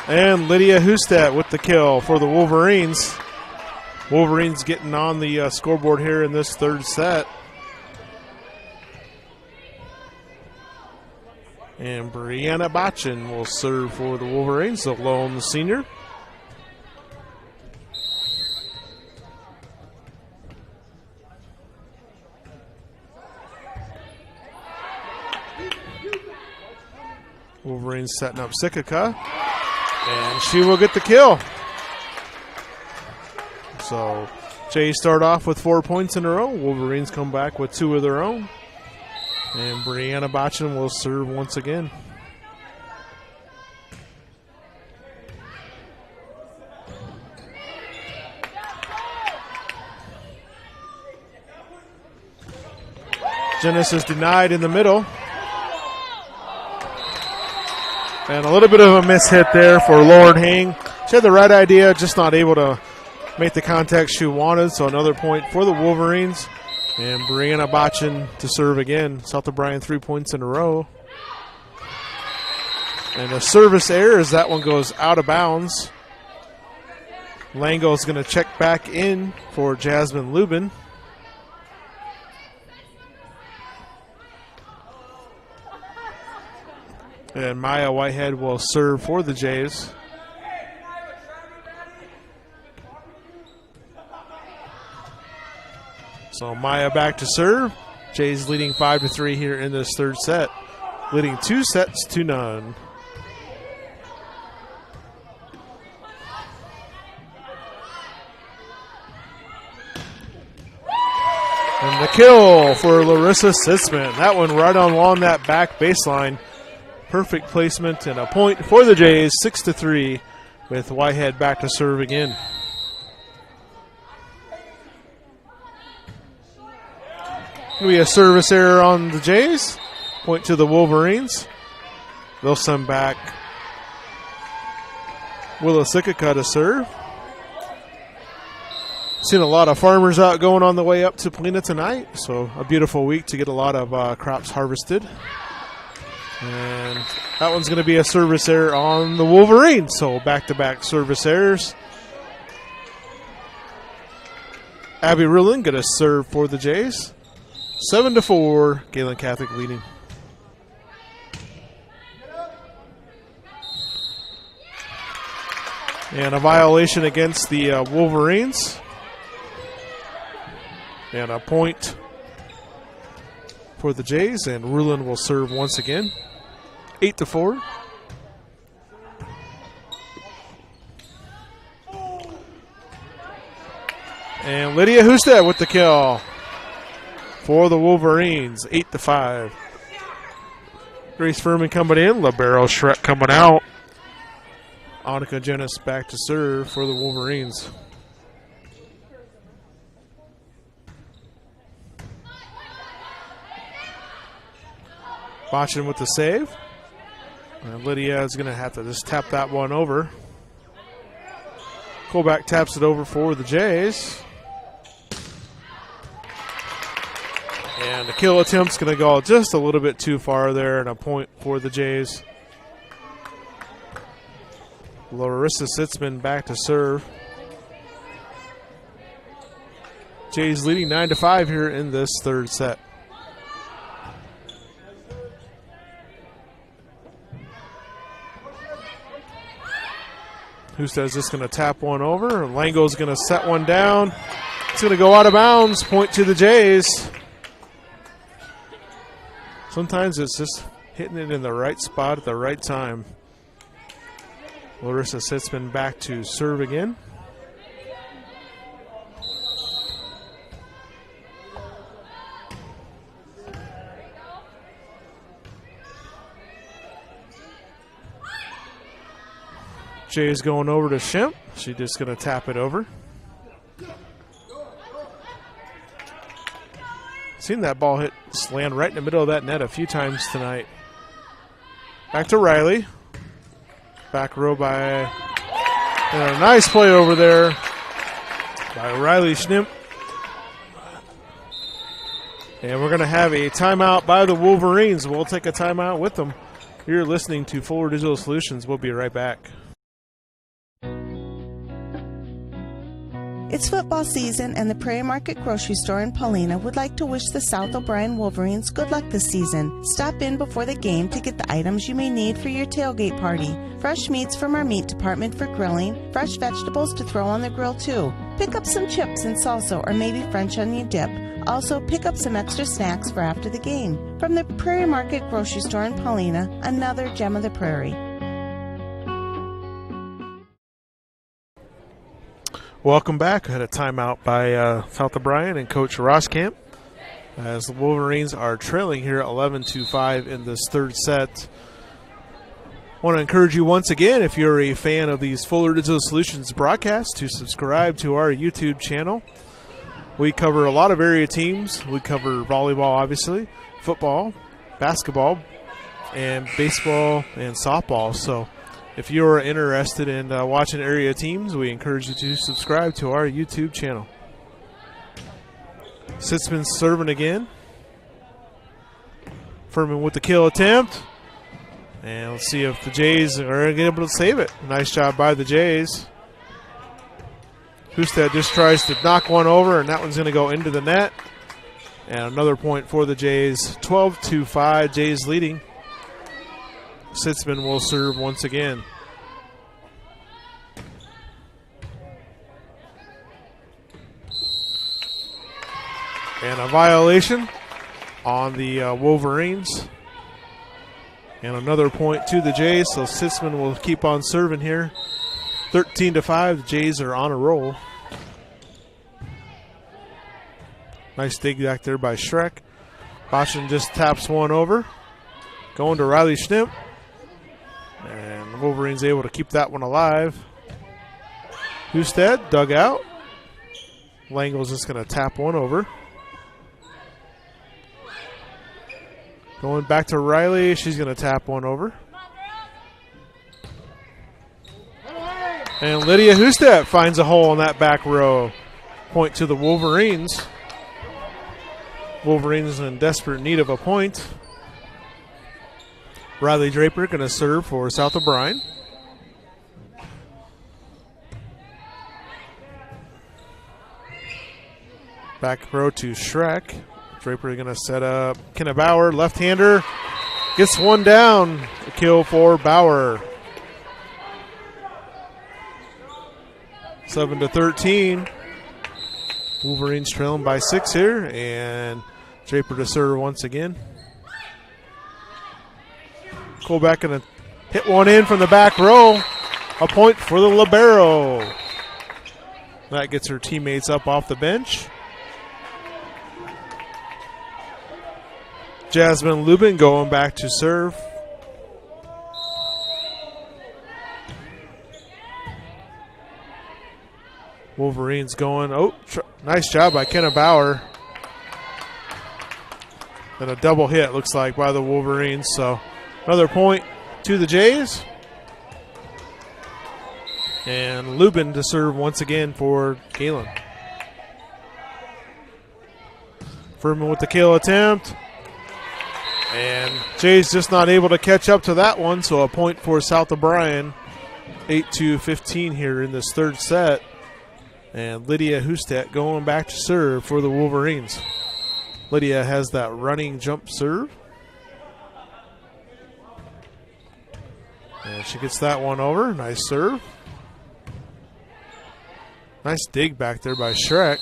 And Lydia Hustat with the kill for the Wolverines. Wolverines getting on the scoreboard here in this third set. And Brianna Botchin will serve for the Wolverines, the lone senior. Wolverines setting up Sikika. And she will get the kill. So Jays start off with 4 points in a row. Wolverines come back with 2 of their own. And Brianna Botchin will serve once again. Genesis denied in the middle. And a little bit of a miss hit there for Lauren Hing. She had the right idea, just not able to make the contact she wanted. So another point for the Wolverines. And Brianna Botchin to serve again. South O'Brien 3 points in a row. And a service error as that one goes out of bounds. Lango is going to check back in for Jasmine Lubin. And Maya Whitehead will serve for the Jays. So Maya back to serve. Jays leading 5-3 here in this third set. Leading 2-0. And the kill for Larissa Sitzman. That one right on that back baseline. Perfect placement and a point for the Jays, 6-3, with Whitehead back to serve again. Going to be a service error on the Jays. Point to the Wolverines. They'll send back Willa Sikika to serve. Seen a lot of farmers out going on the way up to Polina tonight, so a beautiful week to get a lot of crops harvested. And that one's going to be a service error on the Wolverines. So back-to-back service errors. Abby Rulin going to serve for the Jays. 7-4, Gehlen Catholic leading. And a violation against the Wolverines. And a point for the Jays, and Rulin will serve once again. 8-4. And Lydia Husted with the kill for the Wolverines. 8-5. Grace Furman coming in. Libero Shrek coming out. Annika Jenis back to serve for the Wolverines. Botchin with the save. And Lydia is going to have to just tap that one over. Colback taps it over for the Jays. And the kill attempt's going to go just a little bit too far there, and a point for the Jays. Larissa Sitzman back to serve. Jays leading 9-5 here in this third set. Husted's just going to tap one over. Lango's going to set one down. It's going to go out of bounds. Point to the Jays. Sometimes it's just hitting it in the right spot at the right time. Larissa Sitzman back to serve again. Jay's going over to Shimp. She's just going to tap it over. Seen that ball land right in the middle of that net a few times tonight. Back to Riley. Back row by a nice play over there by Riley Schnimp. And we're going to have a timeout by the Wolverines. We'll take a timeout with them. You're listening to Fuller Digital Solutions. We'll be right back. It's football season, and the Prairie Market Grocery Store in Paulina would like to wish the South O'Brien Wolverines good luck this season. Stop in before the game to get the items you may need for your tailgate party. Fresh meats from our meat department for grilling, fresh vegetables to throw on the grill too. Pick up some chips and salsa or maybe French onion dip. Also, pick up some extra snacks for after the game. From the Prairie Market Grocery Store in Paulina, another gem of the prairie. Welcome back. I had a timeout by South O'Brien and Coach Roskamp as the Wolverines are trailing here 11-5 in this third set. I want to encourage you once again, if you're a fan of these Fuller Digital Solutions broadcasts, to subscribe to our YouTube channel. We cover a lot of area teams. We cover volleyball, obviously, football, basketball, and baseball and softball. So if you're interested in watching area teams, we encourage you to subscribe to our YouTube channel. Sitzman serving again. Furman with the kill attempt. And let's see if the Jays are able to save it. Nice job by the Jays. Husted just tries to knock one over, and that one's going to go into the net. And another point for the Jays. 12-5, Jays leading. Sitzman will serve once again. And a violation on the Wolverines. And another point to the Jays, so Sitzman will keep on serving here. 13-5, the Jays are on a roll. Nice dig back there by Schreck. Boston just taps one over. Going to Riley Schnimp. And the Wolverines able to keep that one alive. Husted dug out. Langle's just going to tap one over. Going back to Riley. She's going to tap one over. And Lydia Husted finds a hole in that back row. Point to the Wolverines. Wolverines in desperate need of a point. Riley Draper going to serve for South O'Brien. Back row to Schreck. Draper going to set up Kenna Bauer, left-hander. Gets one down. A kill for Bauer. 7-13. Wolverines trailing by 6 here, and Draper to serve once again. Colback going to hit one in from the back row. A point for the libero. That gets her teammates up off the bench. Jasmine Lubin going back to serve. Wolverines going. Oh, nice job by Kenna Bauer. And a double hit, looks like, by the Wolverines. So another point to the Jays. And Lubin to serve once again for Gehlen. Furman with the kill attempt. And Jays just not able to catch up to that one, so a point for South O'Brien. 8-15 here in this third set. And Lydia Husted going back to serve for the Wolverines. Lydia has that running jump serve. And she gets that one over. Nice serve. Nice dig back there by Schreck.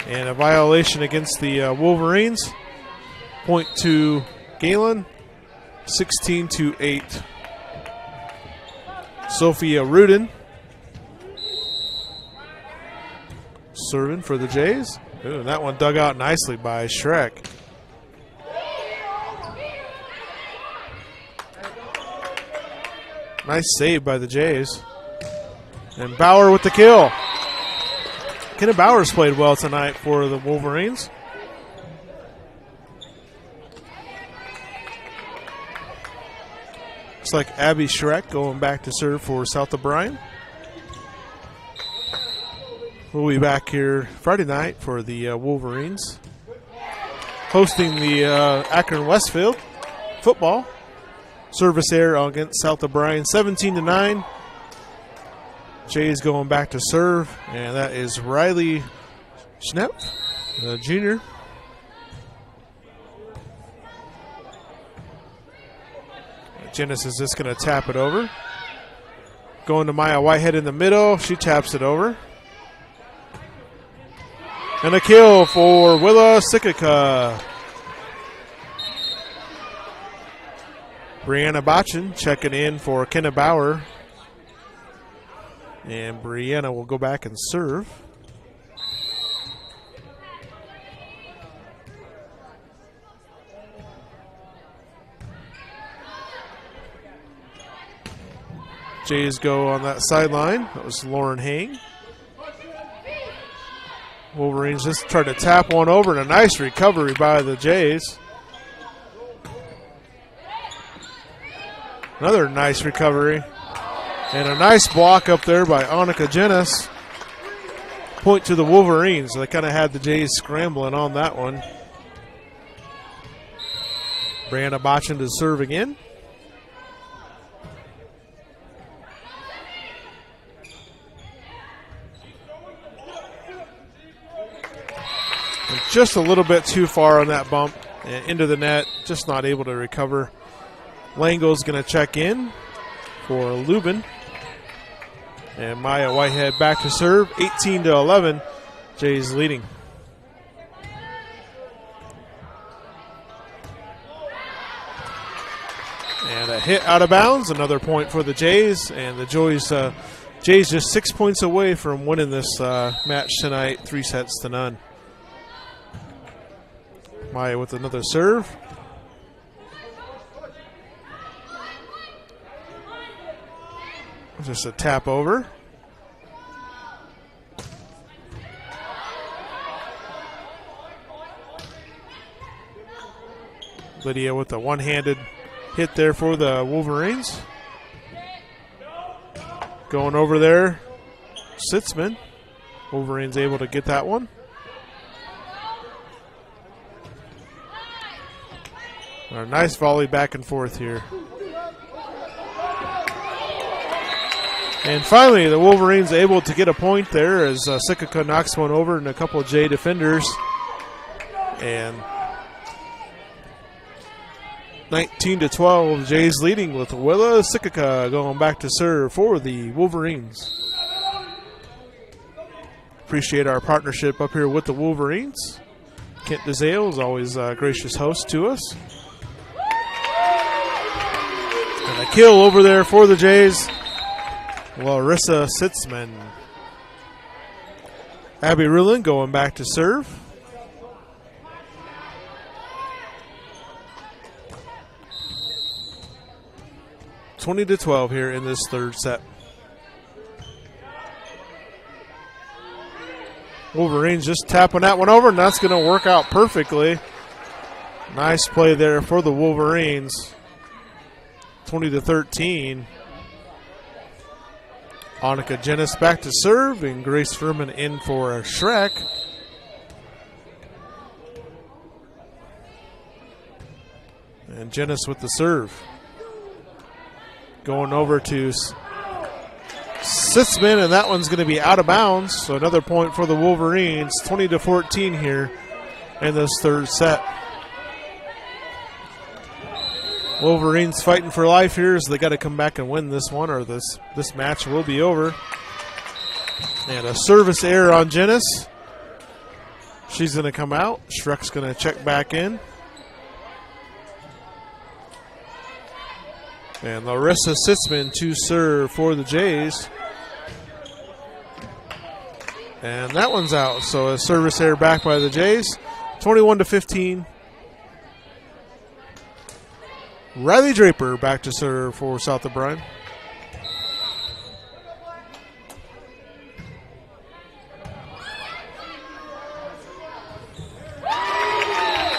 And a violation against the Wolverines. Point to Gehlen. 16-8. Sophia Rudin serving for the Jays. Ooh, that one dug out nicely by Schreck. Nice save by the Jays. And Bauer with the kill. Kenna Bowers played well tonight for the Wolverines. Looks like Abby Schreck going back to serve for South O'Brien. We'll be back here Friday night for the Wolverines hosting the Akron Westfield football. Service error against South O'Brien, 17-9. Jay's going back to serve, and that is Riley Schnepp, the junior. Genesis is just going to tap it over. Going to Maya Whitehead in the middle. She taps it over. And a kill for Willa Sikika. Brianna Botchin checking in for Kenna Bauer. And Brianna will go back and serve. Jays go on that sideline. That was Lauren Hang. Wolverines just tried to tap one over, and a nice recovery by the Jays. Another nice recovery. And a nice block up there by Annika Jenis. Point to the Wolverines. They kind of had the Jays scrambling on that one. Brianna Botchin to serve again. And just a little bit too far on that bump and into the net. Just not able to recover. Lango's going to check in for Lubin. And Maya Whitehead back to serve. 18-11. Jays leading. And a hit out of bounds. Another point for the Jays. And the Jays just 6 points away from winning this match tonight. 3-0. Maya with another serve. Just a tap over. Lydia with a one-handed hit there for the Wolverines. Going over there, Sitzman. Wolverines able to get that one. A nice volley back and forth here. And finally, the Wolverines able to get a point there as Sikika knocks one over and a couple of Jay defenders. And 19-12, Jays leading with Willa Sikika going back to serve for the Wolverines. Appreciate our partnership up here with the Wolverines. Kent DeZale is always a gracious host to us. And a kill over there for the Jays. Larissa Sitzman. Abby Ruland going back to serve. (20-12) here in this third set. Wolverines just tapping that one over, and that's going to work out perfectly. Nice play there for the Wolverines. 20-13. Annika Jenis back to serve, and Grace Furman in for a Schreck. And Jenis with the serve. Going over to Sitzman, and that one's going to be out of bounds. So another point for the Wolverines. 20-14 here in this third set. Wolverines fighting for life here as they got to come back and win this one, or this match will be over. And a service error on Jenis. She's going to come out. Schreck's going to check back in. And Larissa Sitzman to serve for the Jays. And that one's out. So a service error back by the Jays. 21-15. Riley Draper back to serve for South O'Brien.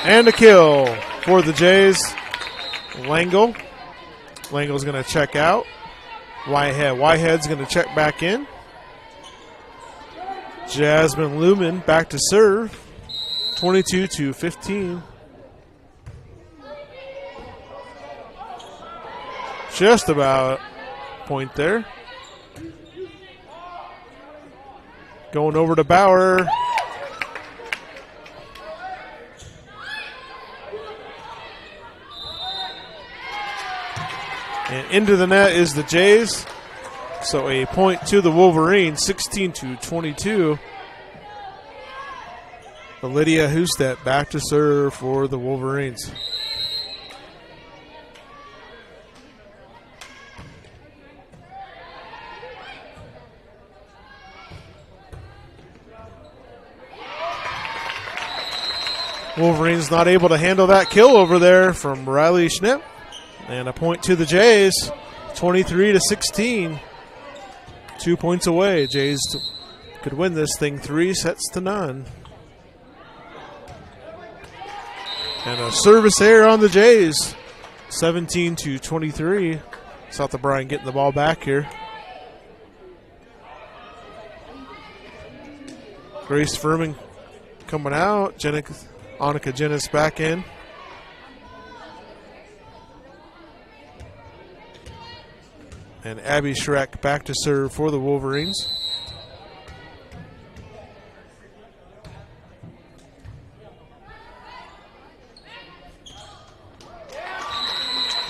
And a kill for the Jays. Langle. Langle's going to check out. Whitehead's going to check back in. Jasmine Lumen back to serve. 22-15. Just about point there. Going over to Bauer. And into the net is the Jays. So a point to the Wolverines, 16-22. Lydia Hustet back to serve for the Wolverines. Wolverines not able to handle that kill over there from Riley Schnipp. And a point to the Jays, 23-16. 2 points away. Jays could win this thing 3-0. And a service error on the Jays, 17-23. South O'Brien getting the ball back here. Grace Furman coming out. Annika Jennis back in. And Abby Schreck back to serve for the Wolverines.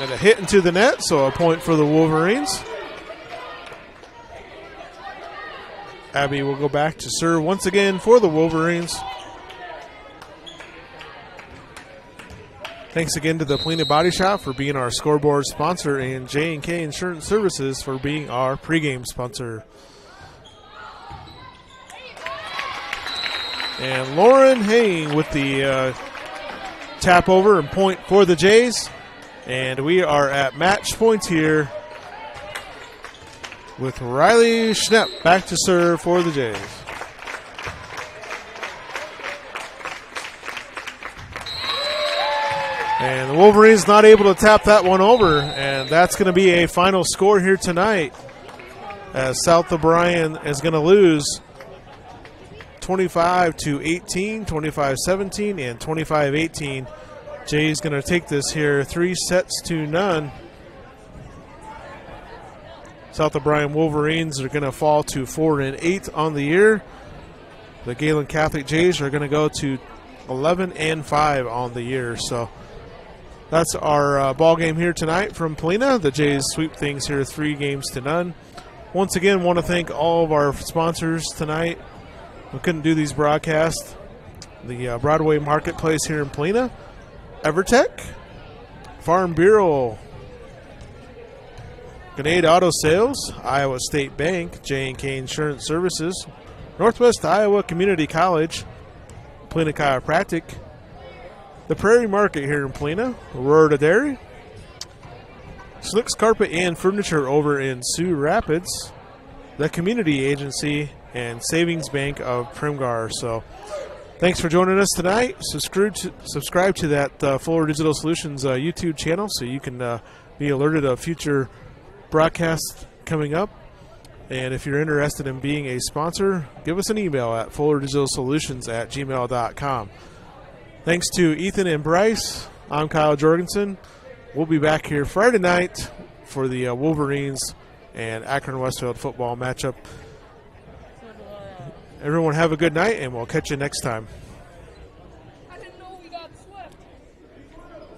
And a hit into the net, so a point for the Wolverines. Abby will go back to serve once again for the Wolverines. Thanks again to the Polina Body Shop for being our scoreboard sponsor and J&K Insurance Services for being our pregame sponsor. And Lauren Haying with the tap over and point for the Jays. And we are at match point here with Riley Schnepp back to serve for the Jays. And the Wolverines not able to tap that one over, and that's going to be a final score here tonight as South O'Brien is going to lose 25-18, 25-17, and 25-18. Jay's going to take this here 3-0. South O'Brien Wolverines are going to fall to 4-8 on the year. The Gehlen Catholic Jays are going to go to 11-5 on the year. So that's our ball game here tonight from Polina. The Jays sweep things here 3-0. Once again, want to thank all of our sponsors tonight. We couldn't do these broadcasts. The Broadway Marketplace here in Polina, Evertech, Farm Bureau, Grenade Auto Sales, Iowa State Bank, J&K Insurance Services, Northwest Iowa Community College, Polina Chiropractic, the Prairie Market here in Polina, Aurora Dairy, Slicks Carpet and Furniture over in Sioux Rapids, the Community Agency, and Savings Bank of Primgar. So thanks for joining us tonight. Subscribe to that Fuller Digital Solutions YouTube channel so you can be alerted of future broadcasts coming up. And if you're interested in being a sponsor, give us an email at fullerdigitalsolutions@gmail.com. Thanks to Ethan and Bryce. I'm Kyle Jorgensen. We'll be back here Friday night for the Wolverines and Akron Westfield football matchup. Everyone have a good night, and we'll catch you next time. I didn't know we got